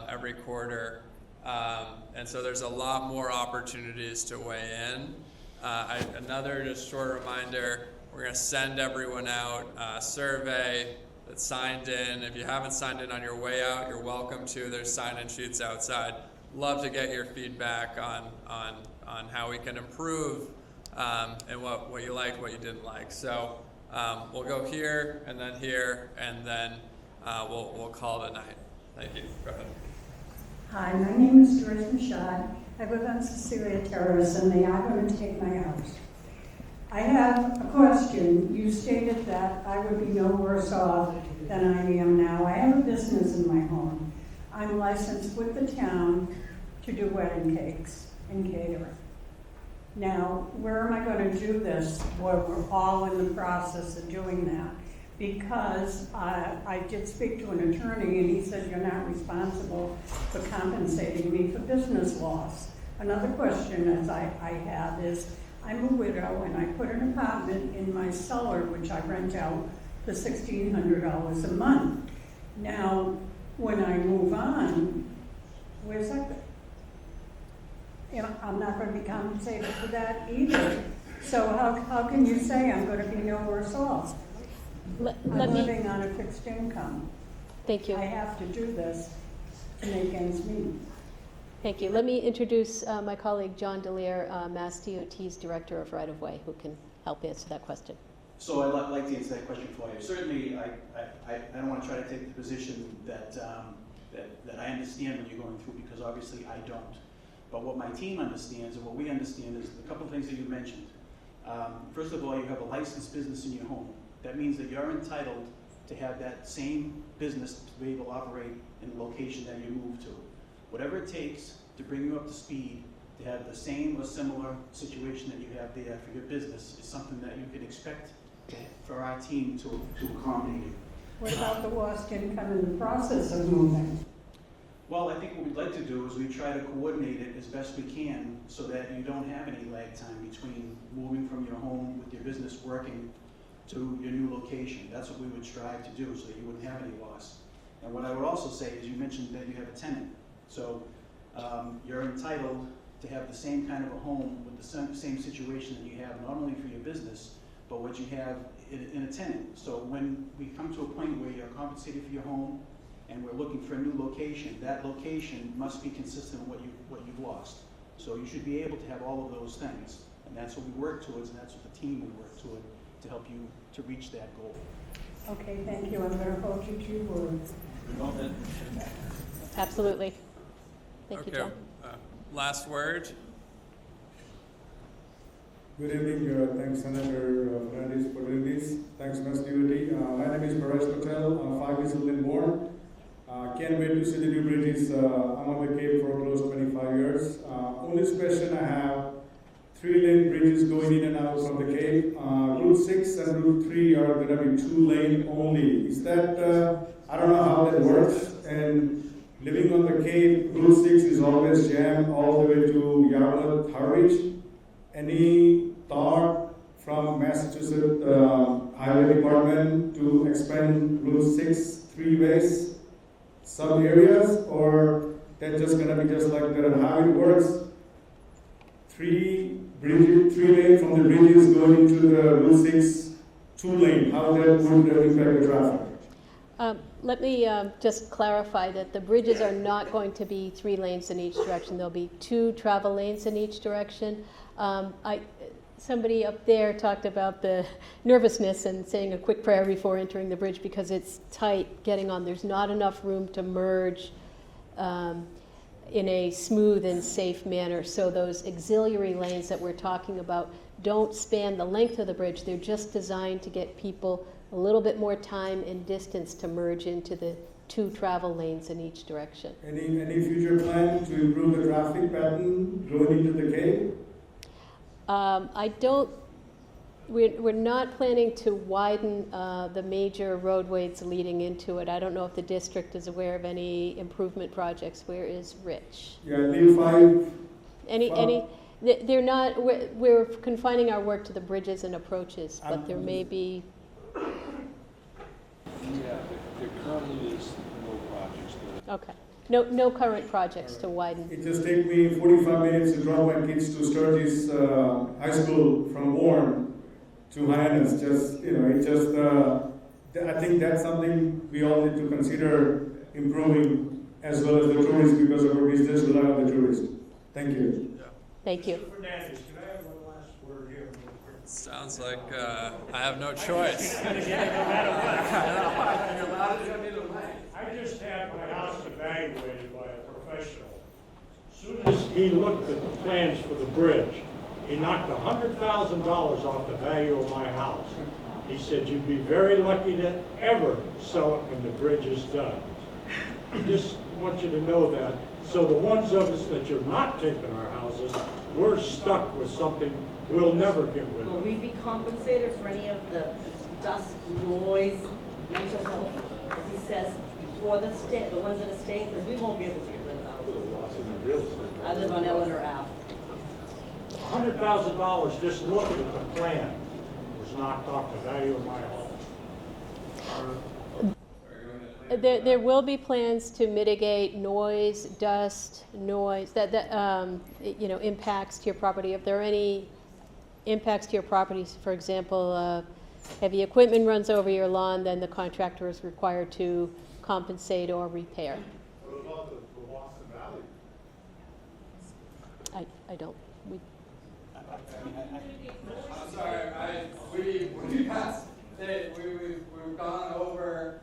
Speaker 1: every quarter. And so there's a lot more opportunities to weigh in. Another just short reminder, we're gonna send everyone out a survey that's signed in. If you haven't signed in on your way out, you're welcome to. There's sign-in sheets outside. Love to get your feedback on how we can improve and what you liked, what you didn't like. So we'll go here, and then we'll call it a night. Thank you. Go ahead.
Speaker 20: Hi, my name is Joyce Michaud. I live on Cecilia Terrace, and they are going to take my house. I have a question. You stated that I would be no worse off than I am now. I have a business in my home. I'm licensed with the town to do wedding cakes and catering. Now, where am I going to do this? Well, we're all in the process of doing that. Because I did speak to an attorney, and he said you're not responsible for compensating me for business loss. Another question as I have is, I'm a widow, and I put an apartment in my cellar, which I rent out for $1,600 a month. Now, when I move on, where's that? I'm not going to be compensated for that either. So how can you say I'm going to be no worse off? I'm living on a fixed income.
Speaker 2: Thank you.
Speaker 20: I have to do this to make ends meet.
Speaker 2: Thank you. Let me introduce my colleague, John Delear, Mass DOT's Director of Right-of-Way, who can help answer that question.
Speaker 21: So I'd like to answer that question for you. Certainly, I don't want to try to take the position that I understand what you're going through, because obviously I don't. But what my team understands and what we understand is a couple of things that you mentioned. First of all, you have a licensed business in your home. That means that you're entitled to have that same business to be able to operate in the location that you move to. Whatever it takes to bring you up to speed, to have the same or similar situation that you have there for your business is something that you can expect for our team to accommodate you.
Speaker 20: What about the lost income in the process of moving?
Speaker 21: Well, I think what we'd like to do is we try to coordinate it as best we can so that you don't have any lag time between moving from your home with your business working to your new location. That's what we would strive to do so that you wouldn't have any loss. And what I would also say is you mentioned that you have a tenant. So you're entitled to have the same kind of a home with the same situation that you have not only for your business, but what you have in a tenant. So when we come to a point where you're compensated for your home and we're looking for a new location, that location must be consistent with what you've lost. So you should be able to have all of those things. And that's what we work towards, and that's what the team will work toward to help you to reach that goal.
Speaker 20: Okay, thank you. I'm going to hold you to your word.
Speaker 2: Absolutely. Thank you, John.
Speaker 1: Last word.
Speaker 11: Good evening. Thanks, Senator Fernandez, for doing this. Thanks, Mass DOT. My name is Paresh Patel. 5 years old and born. Can't wait to see the new bridges. I'm on the Cape for close to 25 years. Only question I have, 3-lane bridges going in and out from the Cape. Route 6 and Route 3 are going to be 2-lane only. Is that, I don't know how that works. And living on the Cape, Route 6 is always jammed all the way to Yarmouth, Harwich. Any thought from Massachusetts Highway Department to expand Route 6 three ways, some areas, or that's just gonna be just like that, how it works? Three lane from the bridges going into the Route 6 2-lane, how that would impact the traffic?
Speaker 2: Let me just clarify that the bridges are not going to be 3 lanes in each direction. There'll be 2 travel lanes in each direction. Somebody up there talked about the nervousness and saying a quick prayer before entering the bridge because it's tight getting on. There's not enough room to merge in a smooth and safe manner. So those auxiliary lanes that we're talking about don't span the length of the bridge. They're just designed to get people a little bit more time and distance to merge into the 2 travel lanes in each direction.
Speaker 11: Any future plan to improve the traffic pattern going into the cave?
Speaker 2: We're not planning to widen the major roadways leading into it. I don't know if the district is aware of any improvement projects. Where is Rich?
Speaker 11: Yeah, leave 5.
Speaker 2: They're not, we're confining our work to the bridges and approaches, but there may be.
Speaker 4: Yeah, there currently is no projects there.
Speaker 2: Okay. No current projects to widen.
Speaker 11: It just takes me 45 minutes to drop my kids to Sturgis High School from Warren to Hyannis. I think that's something we all need to consider improving as well as the tourists because our business rely on the tourists. Thank you.
Speaker 2: Thank you.
Speaker 7: Mr. Fernandez, can I have one last word here?
Speaker 1: Sounds like I have no choice.
Speaker 7: I just had my house evaluated by a professional. As soon as he looked at the plans for the bridge, he knocked $100,000 off the value of my house. He said, you'd be very lucky to ever sell it when the bridge is done. I just want you to know that. So the ones of us that you're not taking our houses, we're stuck with something we'll never get rid
Speaker 22: Will
Speaker 7: of.
Speaker 22: we be compensated for any of the dust, noise, mental health, as he says, for the state, the ones that are staying, because we won't be able to get rid of those. I live on Eleanor Ave.
Speaker 7: $100,000 just looking at the plan was knocked off the value of my home.
Speaker 2: There will be plans to mitigate noise, dust, noise, impacts to your property. If there are any impacts to your properties, for example, heavy equipment runs over your lawn, then the contractor is required to compensate or repair.
Speaker 11: What about the Boston Valley?
Speaker 2: I don't.
Speaker 1: I'm sorry. We've gone over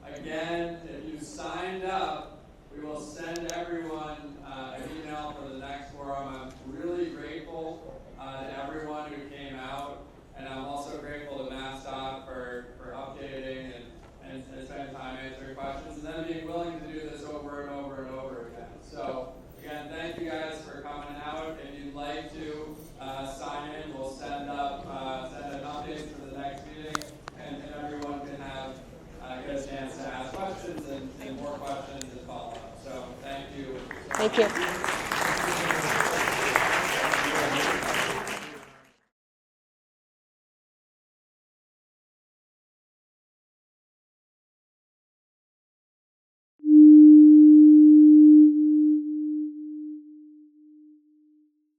Speaker 1: again. If you signed up, we will send everyone an email for the next forum. I'm really grateful to everyone who came out, and I'm also grateful to MassDOT for updating and spending time answering questions, and then being willing to do this over and over and over again. So again, thank you guys for coming out. If you'd like to sign in, we'll send an update for the next meeting, and everyone can get a chance to ask questions and more questions and follow up. So thank you.
Speaker 2: Thank you.